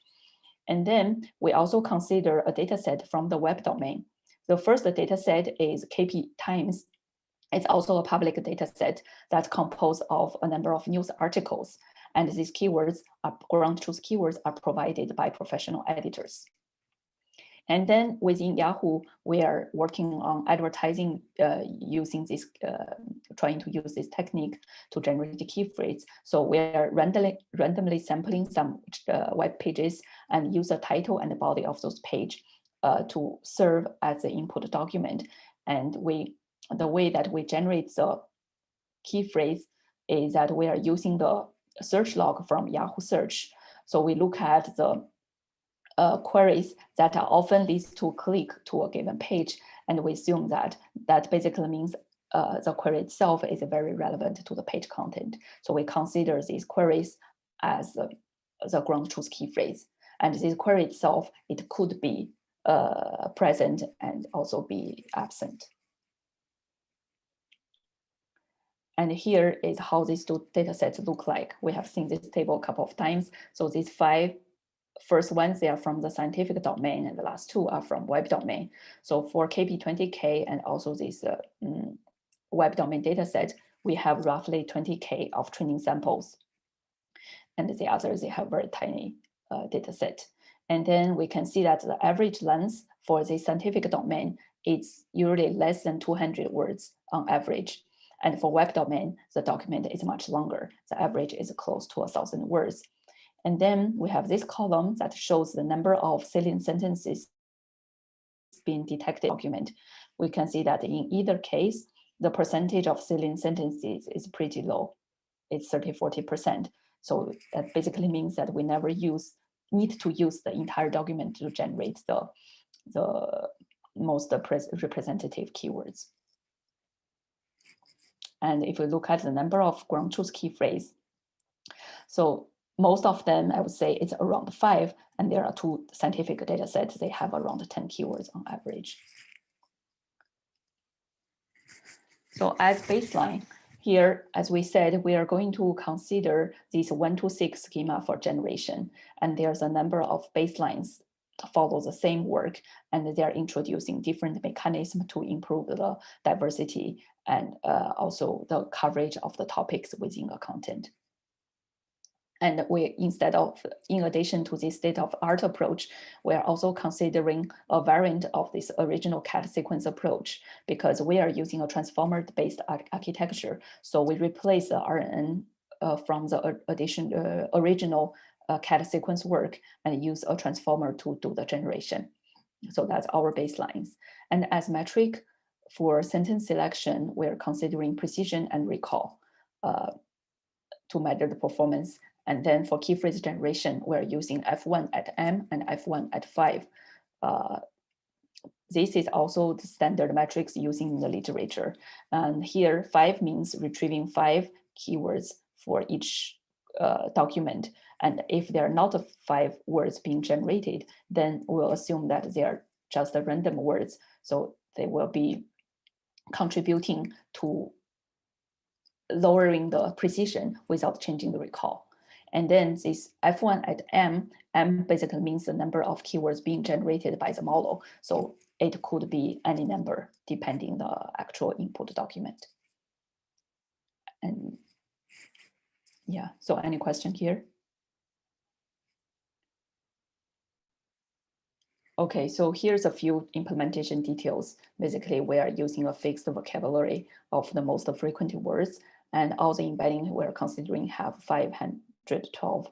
A: And then we also consider a dataset from the web domain. The first dataset is KP Times. It's also a public dataset that's composed of a number of news articles. And these keywords, ground truth keywords, are provided by professional editors. And then within Yahoo, we are working on advertising using this, trying to use this technique to generate the key phrase. So we are randomly sampling some web pages and use the title and the body of those pages to serve as the input document. And the way that we generate the key phrase is that we are using the search log from Yahoo Search. So we look at the queries that are often leads to click to a given page, and we assume that that basically means the query itself is very relevant to the page content. So we consider these queries as the ground truth key phrase. And this query itself, it could be present and also be absent. And here is how these two data sets look like. We have seen this table a couple of times. So these 5 first ones, they are from the scientific domain, and the last 2 are from web domain. So for KP20K and also this web domain data set, we have roughly 20K of training samples. And the others, they have very tiny data set. And then we can see that the average length for the scientific domain is usually less than 200 words on average. And for web domain, the document is much longer. The average is close to 1,000 words. And then we have this column that shows the number of salient sentences being detected in the document. We can see that in either case, the percentage of salient sentences is pretty low. It's 30–40%. So that basically means that we never need to use the entire document to generate the most representative keywords. And if we look at the number of ground truth key phrase, so most of them, I would say it's around 5, and there are 2 scientific data sets, they have around 10 keywords on average. So as baseline, here, as we said, we are going to consider this 1 to 6 schema for generation. And there's a number of baselines to follow the same work, and they are introducing different mechanisms to improve the diversity and also the coverage of the topics within a content. And in addition to this state-of-art approach, we are also considering a variant of this original cat sequence approach, because we are using a transformer-based architecture. So we replace the RNN from the original cat sequence work and use a transformer to do the generation. So that's our baselines. And as metric for sentence selection, we're considering precision and recall to measure the performance. And then for key phrase generation, we're using F1 at M and F1 at 5. This is also the standard metrics using in the literature. And here 5 means retrieving 5 keywords for each document. And if there are not 5 words being generated, then we'll assume that they are just the random words. So they will be contributing to lowering the precision without changing the recall. And then this F1 at M basically means the number of keywords being generated by the model. So it could be any number depending the actual input document. And yeah, so any question here? Okay, so here's a few implementation details. Basically, we are using a fixed vocabulary of the most frequent words, and all the embedding we're considering have 512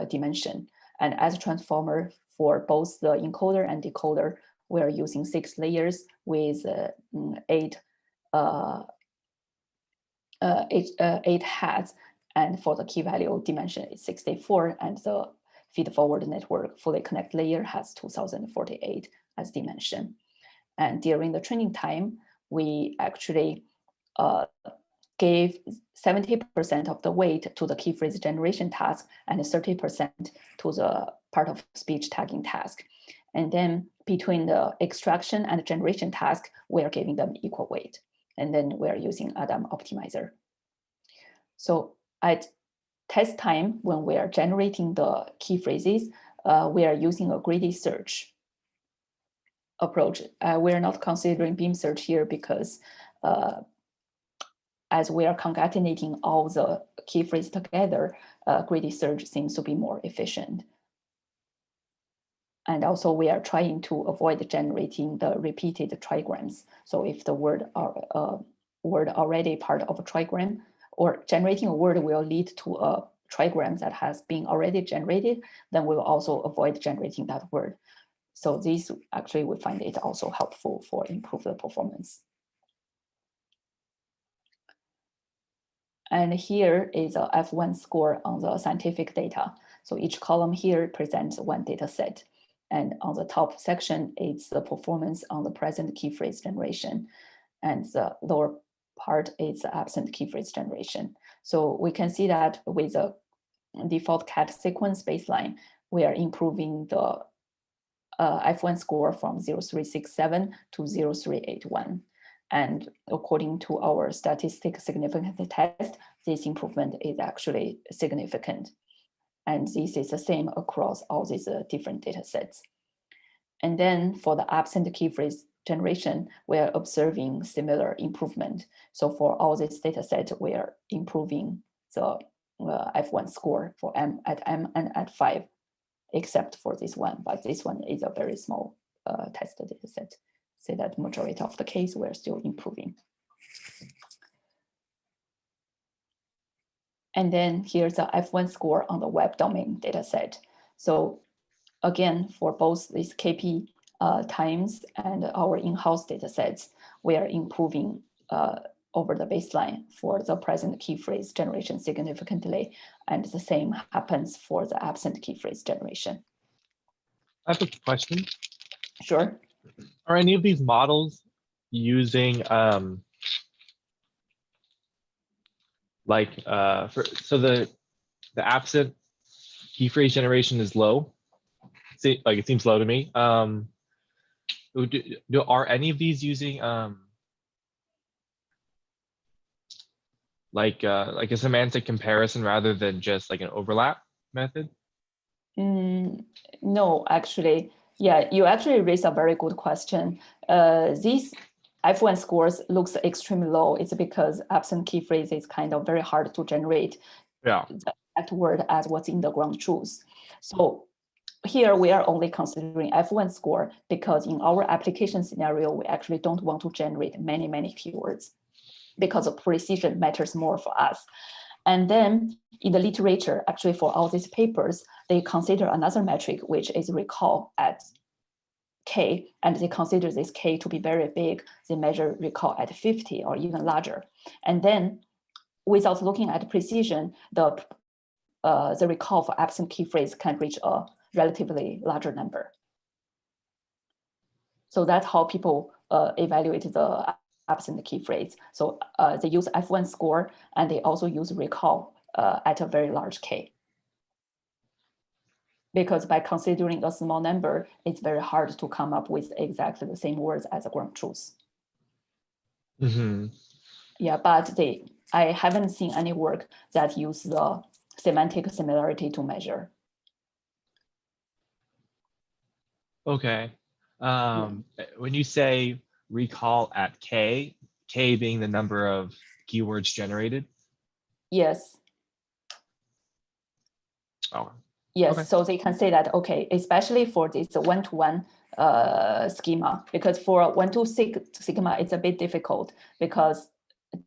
A: dimension. And as a transformer for both the encoder and decoder, we're using 6 layers with 8 heads. And for the key value dimension, it's 64, and the feed-forward network fully connect layer has 2048 as dimension. And during the training time, we actually gave 70% of the weight to the key phrase generation task and 30% to the part of speech tagging task. And then between the extraction and generation task, we are giving them equal weight. And then we are using Adam optimizer. So at test time, when we are generating the key phrases, we are using a greedy search approach. We are not considering beam search here because as we are concatenating all the key phrases together, greedy search seems to be more efficient. And also we are trying to avoid generating the repeated trigrams. So if the word already part of a trigram, or generating a word will lead to a trigram that has been already generated, then we will also avoid generating that word. So this actually we find it also helpful for improve the performance. And here is a F1 score on the scientific data. So each column here presents one data set. And on the top section, it's the performance on the present key phrase generation. And the lower part is the absent key phrase generation. So we can see that with the default cat sequence baseline, we are improving the F1 score from 0367 to 0381. And according to our statistic significance test, this improvement is actually significant. And this is the same across all these different data sets. And then for the absent key phrase generation, we are observing similar improvement. So for all this data set, we are improving the F1 score for M and at 5, except for this one, but this one is a very small test data set. Say that majority of the case, we're still improving. And then here's the F1 score on the web domain data set. So again, for both these KP times and our in-house data sets, we are improving over the baseline for the present key phrase generation significantly. And the same happens for the absent key phrase generation.
C: I have a question.
A: Sure.
C: Are any of these models using so the absent key phrase generation is low? Like it seems low to me. Are any of these using like a semantic comparison rather than just like an overlap method?
A: No, actually, yeah, you actually raised a very good question. These F1 scores looks extremely low. It's because absent key phrase is kind of very hard to generate the exact word as what's in the ground truth. So here we are only considering F1 score because in our application scenario, we actually don't want to generate many keywords because of precision matters more for us. And then in the literature, actually for all these papers, they consider another metric, which is recall at K, and they consider this K to be very big. They measure recall at 50 or even larger. And then without looking at precision, the recall for absent key phrase can reach a relatively larger number. So that's how people evaluate the absent key phrase. So they use F1 score, and they also use recall at a very large K. Because by considering a small number, it's very hard to come up with exactly the same words as a ground truth.
C: Mm-hmm.
A: Yeah, but I haven't seen any work that use the semantic similarity to measure.
C: Okay. When you say recall at K being the number of keywords generated?
A: Yes.
C: Oh.
A: Yes,
C: okay.
A: So they can say that, okay, especially for this one-to-one schema, because for one-to-6 schema, it's a bit difficult because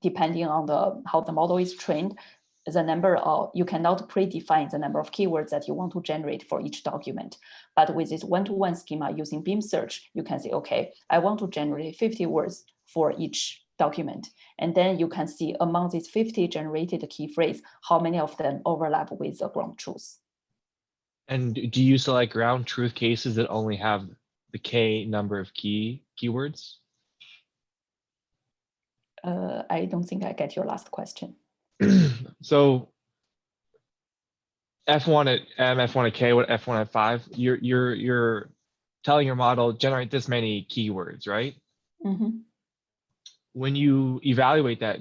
A: depending on how the model is trained, the number of, you cannot predefine the number of keywords that you want to generate for each document. But with this one-to-one schema using beam search, you can say, okay, I want to generate 50 words for each document. And then you can see among these 50 generated key phrase, how many of them overlap with the ground truth.
C: And do you select ground truth cases that only have the K number of keywords?
A: I don't think I get your last question.
C: So F1 at M, F1 at K, what F1 at 5, you're telling your model generate this many keywords, right?
A: Mm-hmm.
C: When you evaluate that,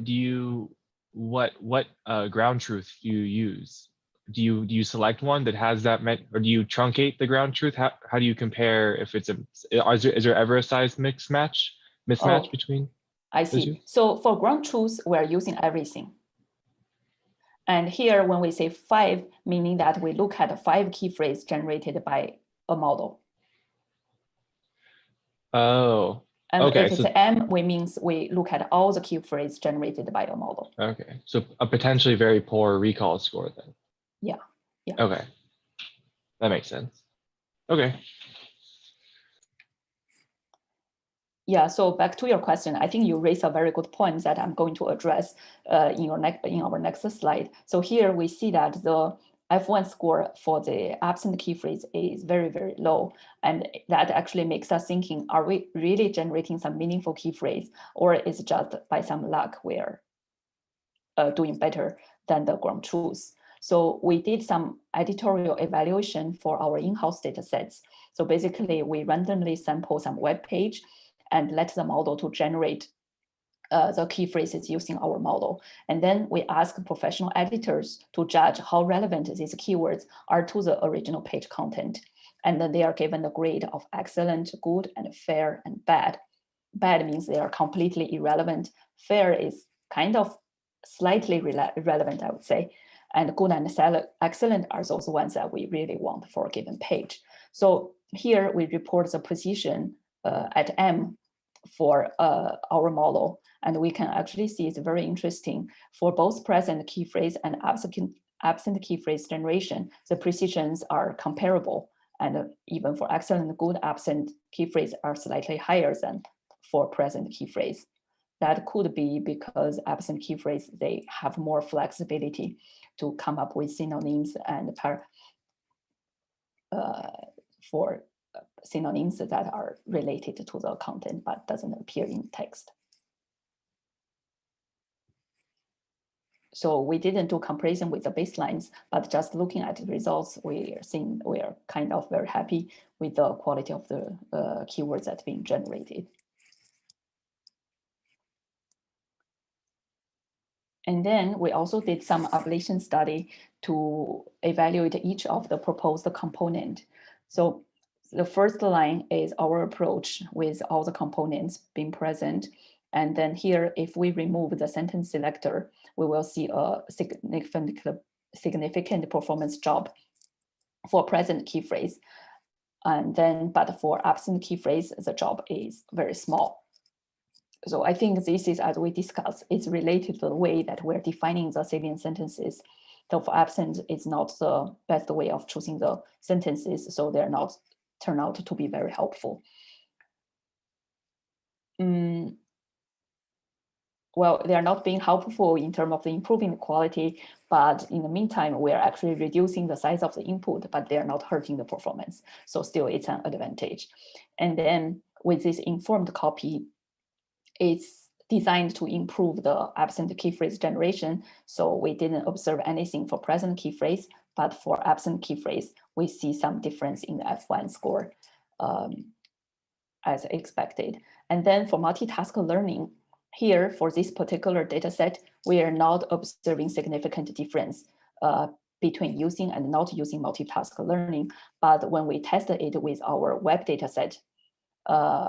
C: what ground truth do you use? Do you select one that has that or do you truncate the ground truth? How do you compare if it's is there ever a size mismatch between?
A: I see. So for ground truth, we're using everything. And here, when we say 5, meaning that we look at 5 key phrases generated by a model.
C: Oh.
A: And
C: okay,
A: if it's M, means we look at all the key phrases generated by a model.
C: Okay, so a potentially very poor recall score then.
A: Yeah.
C: Okay, that makes sense. Okay.
A: Yeah, so back to your question, I think you raised a very good point that I'm going to address in our next slide. So here we see that the F1 score for the absent key phrase is very low. And that actually makes us thinking, are we really generating some meaningful key phrase, or is it just by some luck we're doing better than the ground truth? So we did some editorial evaluation for our in-house data sets. So basically we randomly sample some web page and let the model to generate the key phrases using our model. And then we ask professional editors to judge how relevant these keywords are to the original page content. And then they are given the grade of excellent, good, and fair, and bad. bad means they are completely irrelevant. Fair is kind of slightly relevant, I would say. And good and excellent are those ones that we really want for a given page. So here we report the precision at M for our model. And we can actually see it's very interesting for both present key phrase and absent key phrase generation, the precisions are comparable. And even for excellent, good, absent key phrase are slightly higher than for present key phrase. That could be because absent key phrase, they have more flexibility to come up with synonyms and for synonyms that are related to the content but doesn't appear in text. So we didn't do comparison with the baselines, but just looking at the results, we are kind of very happy with the quality of the keywords that's being generated. And then we also did some ablation study to evaluate each of the proposed component. So the first line is our approach with all the components being present. And then here, if we remove the sentence selector, we will see a significant performance drop for present key phrase. And then, but for absent key phrase, the drop is very small. So I think this is, as we discussed, it's related to the way that we're defining the salient sentences. So for absent, it's not the best way of choosing the sentences, so they're not turn out to be very helpful. Well, they are not being helpful in terms of the improving the quality, but in the meantime, we are actually reducing the size of the input, but they are not hurting the performance. So still, it's an advantage. And then with this informed copy, it's designed to improve the absent key phrase generation. So we didn't observe anything for present key phrase, but for absent key phrase, we see some difference in the F1 score as expected. And then for multitask learning, here for this particular data set, we are not observing significant difference between using and not using multitask learning. But when we tested it with our web data set,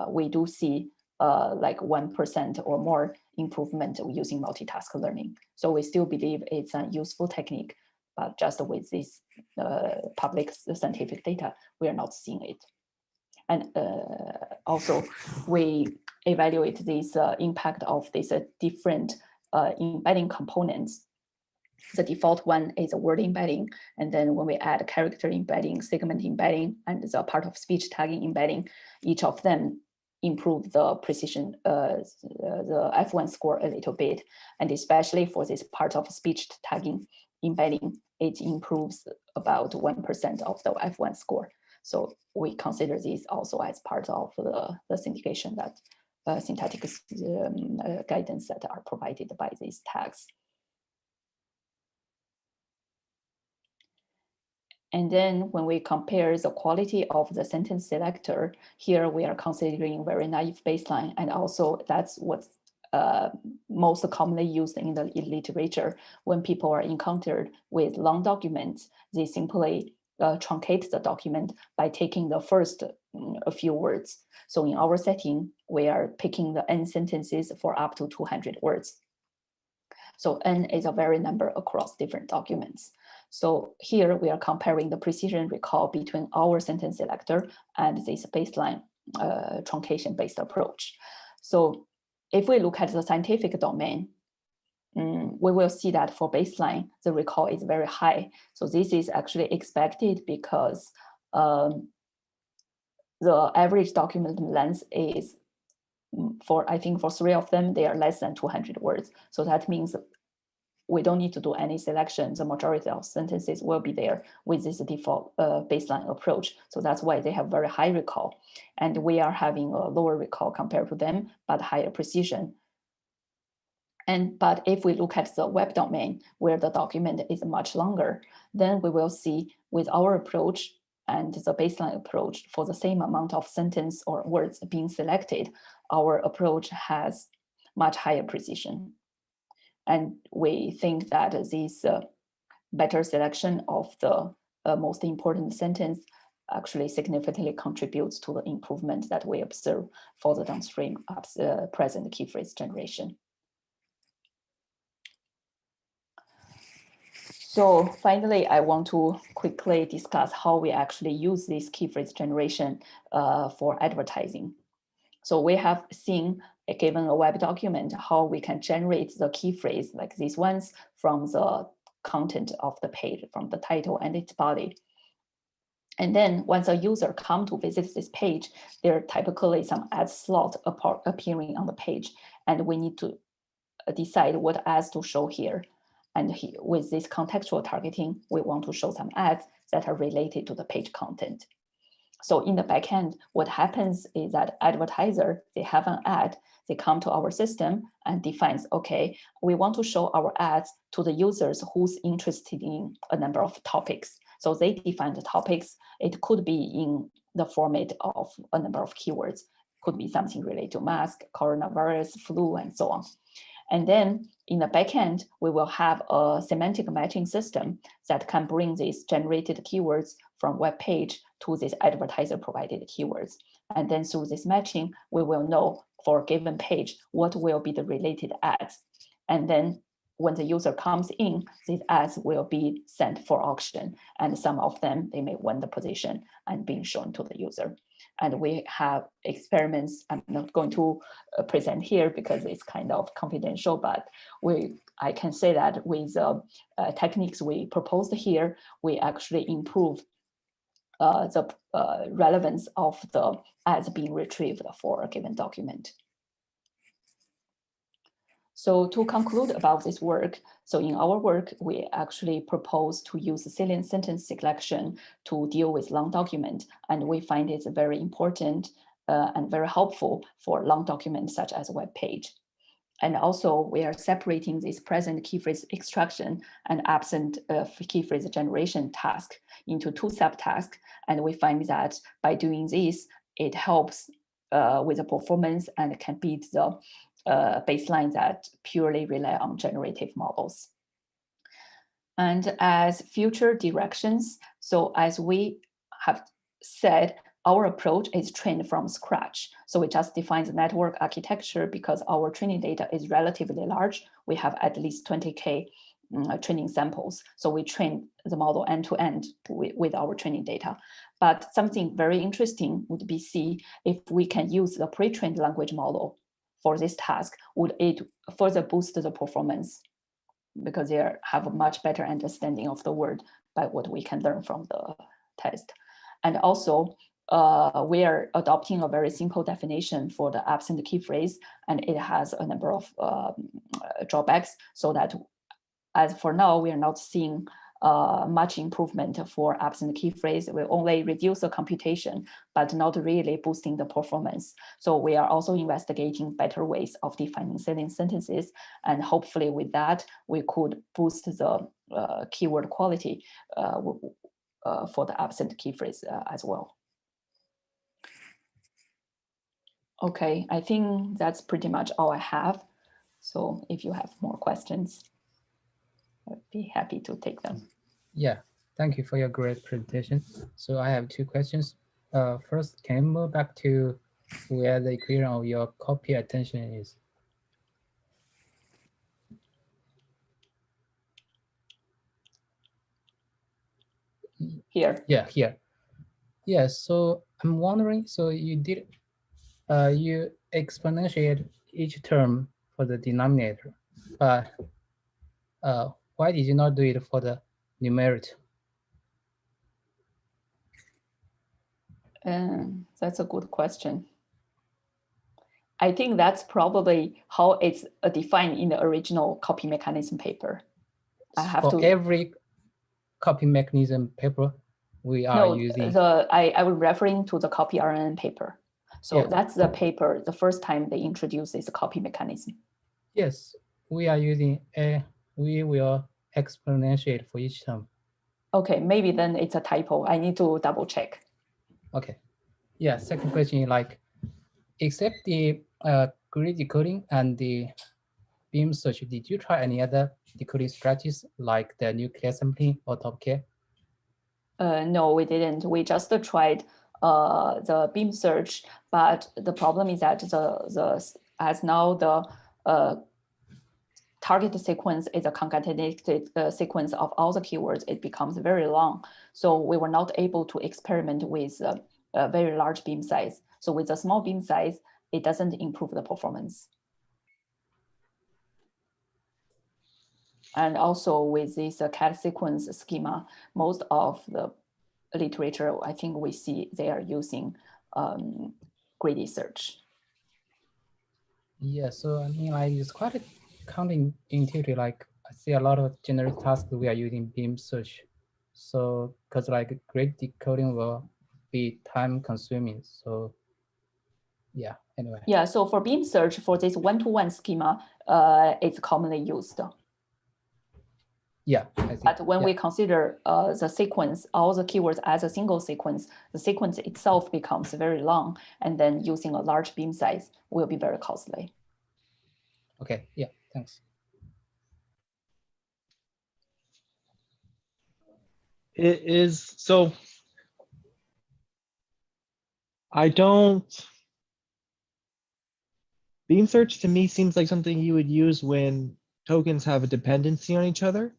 A: we do see like 1% or more improvement using multitask learning. So we still believe it's a useful technique, but just with this public scientific data, we are not seeing it. And also we evaluate this impact of these different embedding components. The default one is a word embedding. And then when we add character embedding, segment embedding, and the part of speech tagging embedding, each of them improve the precision, the F1 score a little bit. And especially for this part of speech tagging embedding, it improves about 1% of the F1 score. So we consider this also as part of the syndication that syntactic guidance that are provided by these tags. And then when we compare the quality of the sentence selector, here we are considering very naive baseline. And also that's what's most commonly used in the literature. When people are encountered with long documents, they simply truncate the document by taking the first a few words. So in our setting, we are picking the N sentences for up to 200 words. So N is a very number across different documents. So here we are comparing the precision recall between our sentence selector and this baseline truncation-based approach. So if we look at the scientific domain, we will see that for baseline, the recall is very high. So this is actually expected because the average document length is, I think for 3 of them, they are less than 200 words. So that means we don't need to do any selection. The majority of sentences will be there with this default baseline approach. So that's why they have very high recall. And we are having a lower recall compared to them, but higher precision. But if we look at the web domain where the document is much longer, then we will see with our approach and the baseline approach for the same amount of sentence or words being selected, our approach has much higher precision. And we think that this better selection of the most important sentence actually significantly contributes to the improvement that we observe for the downstream present key phrase generation. So finally, I want to quickly discuss how we actually use this key phrase generation for advertising. So we have seen, given a web document, how we can generate the key phrase like these ones from the content of the page, from the title and its body. And then once a user comes to visit this page, there are typically some ad slots appearing on the page, and we need to decide what ads to show here. And with this contextual targeting, we want to show some ads that are related to the page content. So in the backend, what happens is that advertiser, they have an ad, they come to our system and defines, okay, we want to show our ads to the users who's interested in a number of topics. So they define the topics. It could be in the format of a number of keywords, could be something related to mask, coronavirus, flu, and so on. And then in the backend, we will have a semantic matching system that can bring these generated keywords from web page to these advertiser provided keywords. And then through this matching, we will know for a given page, what will be the related ads. And then when the user comes in, these ads will be sent for auction. And some of them, they may win the position and being shown to the user. And we have experiments I'm not going to present here because it's kind of confidential, but I can say that with techniques we proposed here, we actually improve the relevance of the ads being retrieved for a given document. So to conclude about this work, so in our work, we actually propose to use the salient sentence selection to deal with long document, and we find it very important and very helpful for long documents such as a web page. And also we are separating this present key phrase extraction and absent key phrase generation task into two subtasks. And we find that by doing this, it helps with the performance and can beat the baselines that purely rely on generative models. And as future directions, so as we have said, our approach is trained from scratch. So we just define the network architecture because our training data is relatively large. We have at least 20K training samples. So we train the model end to end with our training data. But something very interesting would be see if we can use the pre-trained language model for this task, would it further boost the performance because they have a much better understanding of the word by what we can learn from the test. And also, we are adopting a very simple definition for the absent key phrase, and it has a number of drawbacks so that as for now, we are not seeing much improvement for absent key phrase. We only reduce the computation, but not really boosting the performance. So we are also investigating better ways of defining salient sentences. And hopefully with that, we could boost the keyword quality for the absent key phrase as well. Okay, I think that's pretty much all I have. So if you have more questions, I'd be happy to take them.
F: Yeah, thank you for your great presentation. So I have two questions. First, can you move back to where the equation of your copy attention is?
A: Here.
F: Yeah, here. Yeah, so I'm wondering, so you did, you exponentiate each term for the denominator, but why did you not do it for the numerator?
A: That's a good question. I think that's probably how it's defined in the original copy mechanism paper. I have
F: for
A: to
F: every copy mechanism paper we are using.
A: I was referring to the copy RNN paper. So
F: yeah.
A: That's the paper, the first time they introduced this copy mechanism.
F: Yes, we are using we will exponentiate for each term.
A: Okay, maybe then it's a typo. I need to double check.
F: Okay. Yeah, second question, like, except the grid decoding and the beam search, did you try any other decoding strategies like the nuclear sampling or top K?
A: No, we didn't. We just tried the beam search, but the problem is that as now the target sequence is a concatenated sequence of all the keywords, it becomes very long. So we were not able to experiment with a very large beam size. So with a small beam size, it doesn't improve the performance. And also with this cat sequence schema, most of the literature, I think we see they are using greedy search.
F: Yeah, so I mean, like it's quite counterintuitive. Like I see a lot of generic tasks we are using beam search. So because like grid decoding will be time consuming. So yeah, anyway.
A: Yeah, so for beam search, for this one-to-one schema, it's commonly used.
F: Yeah, I see.
A: But when we consider the sequence, all the keywords as a single sequence, the sequence itself becomes very long, and then using a large beam size will be very costly.
F: Okay, yeah, thanks.
C: It is, so beam search to me seems like something you would use when tokens have a dependency on each other,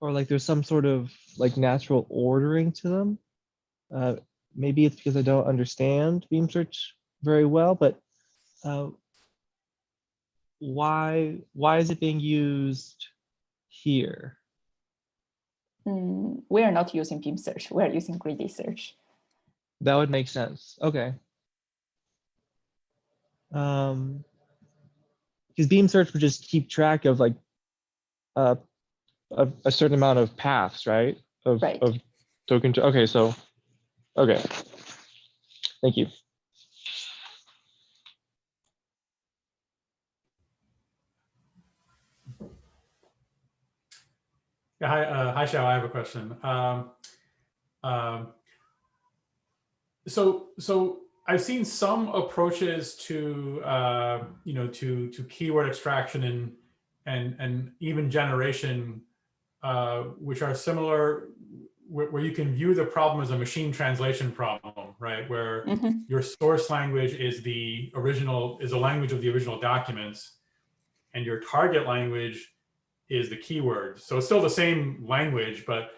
C: or like there's some sort of like natural ordering to them. Maybe it's because I don't understand beam search very well, but why is it being used here?
A: We are not using beam search. We are using greedy search.
C: That would make sense. Okay. Because beam search would just keep track of like a certain amount of paths, right? Of token. Okay, so okay. Thank you.
B: Yeah, hi, Xiao. I have a question. So I've seen some approaches to to keyword extraction and even generation, which are similar, where you can view the problem as a machine translation problem, right? Where your source language is the language of the original documents, and your target language is the keyword. So it's still the same language, but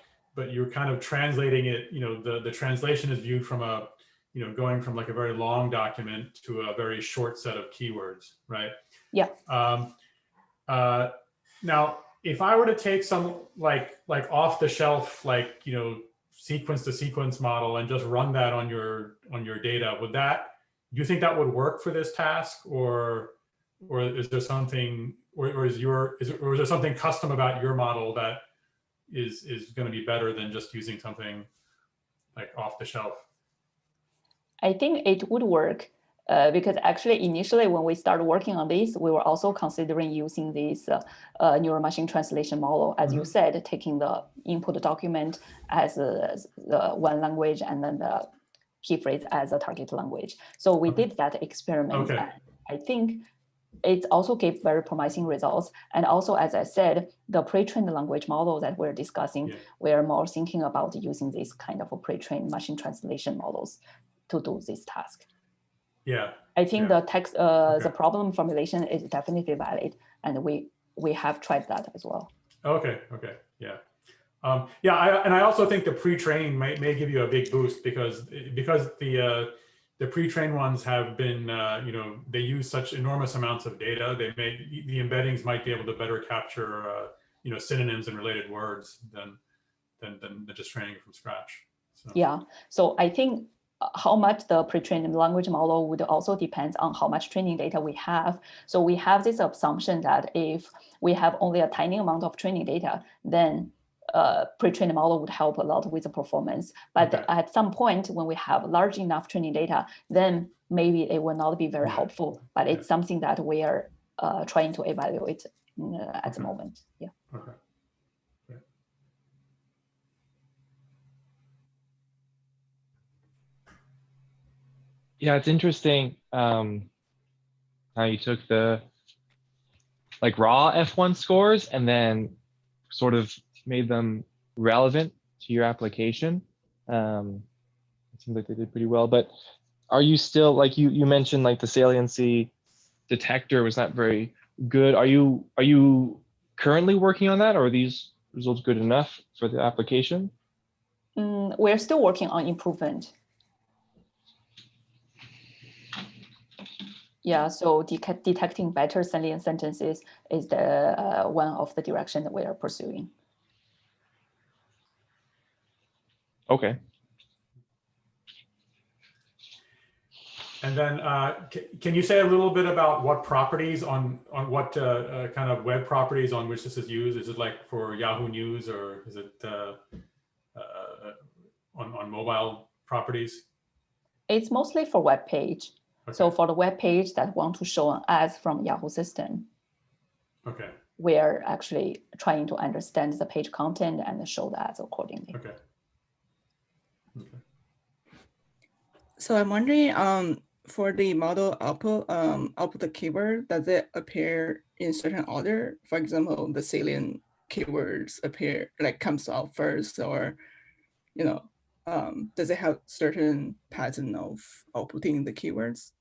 B: you're kind of translating it. The translation is viewed from a going from like a very long document to a very short set of keywords, right?
A: Yeah.
B: Now, if I were to take some like off the shelf, like sequence to sequence model and just run that on your data, do you think that would work for this task, or is there something, or is there something custom about your model that is going to be better than just using something like off the shelf?
A: I think it would work because actually initially when we started working on this, we were also considering using this neural machine translation model, as you said, taking the input document as the one language and then the key phrase as a target language. So we did that experiment. And I think it also gave very promising results. And also, as I said, the pre-trained language model that we're discussing, we're more thinking about using this kind of a pre-trained machine translation models to do this task. Yeah, I think the text, the problem formulation is definitely valid, and we have tried that as well. Okay, yeah. I also think the pre-trained may give you a big boost because the pre-trained ones have been, they use such enormous amounts of data. The embeddings might be able to better capture, synonyms and related words than just training it from scratch. So. Yeah. So I think how much the pre-trained language model would also depend on how much training data we have. So we have this assumption that if we have only a tiny amount of training data, then pre-trained model would help a lot with the performance. But at some point when we have large enough training data, then maybe it will not be very helpful, but it's something that we are trying to evaluate at the moment. Yeah. Okay.
C: Yeah, it's interesting how you took the like raw F1 scores and then sort of made them relevant to your application. It seems like they did pretty well, but are you still, like you mentioned, like the saliency detector was not very good. Are you currently working on that, or are these results good enough for the application?
A: We're still working on improvement. Yeah, so detecting better salient sentences is the one of the direction that we are pursuing.
B: Okay. And then can you say a little bit about what properties on what kind of web properties on which this is used? Is it like for Yahoo News, or is it on mobile properties?
A: It's mostly for web page. Okay. So for the web page that want to show an ads from Yahoo system, okay, we're actually trying to understand the page content and show the ads accordingly.
B: Okay. Okay.
D: So I'm wondering, for the model output the keyword, does it appear in certain order? For example, the salient keywords appear, like comes out first, or, you know, does it have certain pattern of outputting the keywords?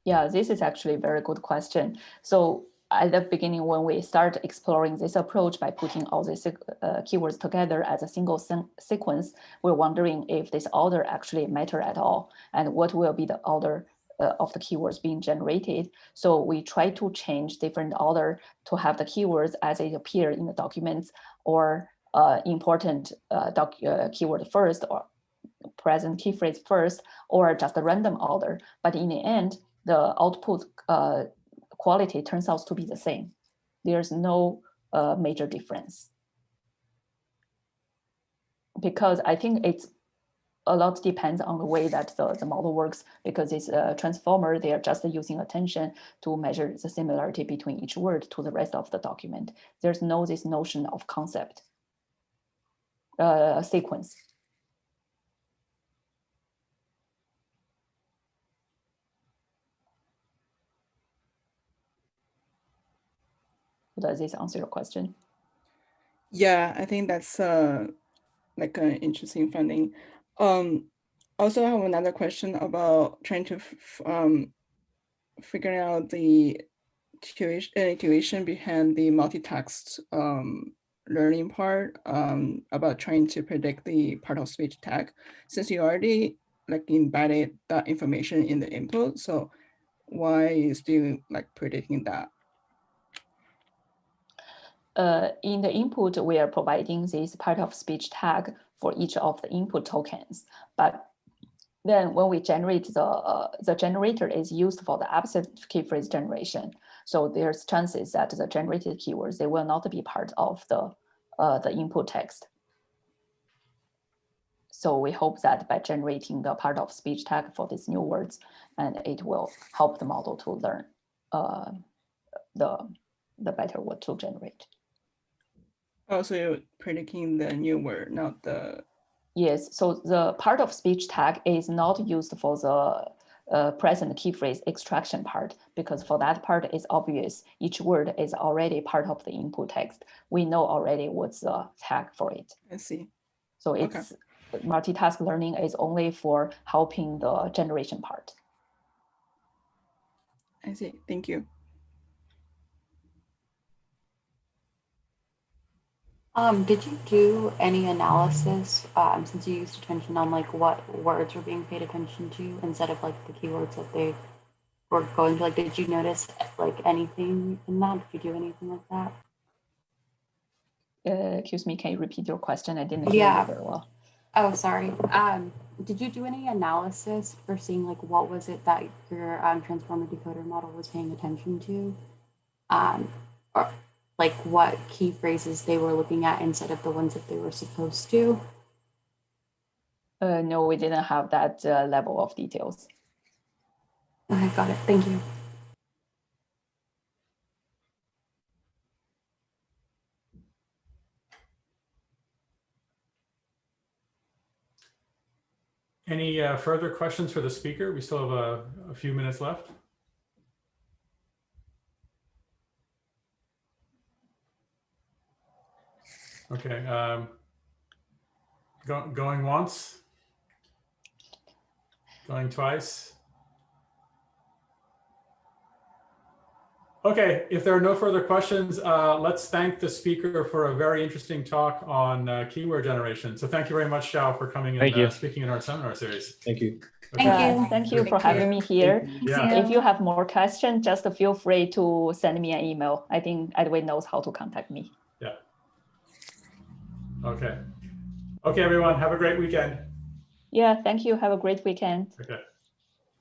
A: Yeah, this is actually a very good question. So at the beginning, when we start exploring this approach by putting all these keywords together as a single sequence, we're wondering if this order actually matter at all, and what will be the order of the keywords being generated. So we try to change different order to have the keywords as they appear in the documents, or important keyword first, or present key phrase first, or just a random order. But in the end, the output quality turns out to be the same. There's no major difference. Because I think it's a lot depends on the way that the model works, because it's a transformer. They are just using attention to measure the similarity between each word to the rest of the document. There's no this notion of concept sequence. Does this answer your question?
D: Yeah, I think that's like an interesting finding. Also, I have another question about trying to figure out the intuition behind the multi-text learning part, about trying to predict the part of speech tag, since you already like embedded that information in the input. So why is still like predicting that?
A: In the input, we are providing this part of speech tag for each of the input tokens. But then when we generate the generator is used for the absent key phrase generation. So there's chances that the generated keywords, they will not be part of the input text. So we hope that by generating the part of speech tag for these new words, and it will help the model to learn the better what to generate.
D: Oh, so you're predicting the new word, not the...
A: Yes, so the part of speech tag is not used for the present key phrase extraction part, because for that part it's obvious. Each word is already part of the input text. We know already what's the tag for it.
D: I see.
A: So it's multitask learning is only for helping the generation part.
D: I see, thank you.
E: Did you do any analysis, since you used attention on like what words were being paid attention to instead of like the keywords that they were going to? Like, did you notice like anything in that? Did you do anything like that?
A: Excuse me, can you repeat your question? I didn't hear you very well.
E: Oh, sorry. Did you do any analysis for seeing like what was it that your transformer decoder model was paying attention to? Or like what key phrases they were looking at instead of the ones that they were supposed to?
A: No, we didn't have that level of details.
E: Okay, got it. Thank you.
B: Any further questions for the speaker? We still have a few minutes left. Okay, going once. Going twice. Okay, if there are no further questions, let's thank the speaker for a very interesting talk on keyword generation. So thank you very much, Xiao, for coming and speaking in our seminar series.
H: Thank you.
B: Okay.
A: Thank you for having me here.
B: Yeah.
A: If you have more questions, just feel free to send me an email. I think Edwin knows how to contact me.
B: Yeah. Okay. Okay, everyone, have a great weekend.
A: Yeah, thank you. Have a great weekend.
B: Okay.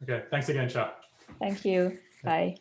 B: Okay, thanks again, Xiao.
A: Thank you. Bye.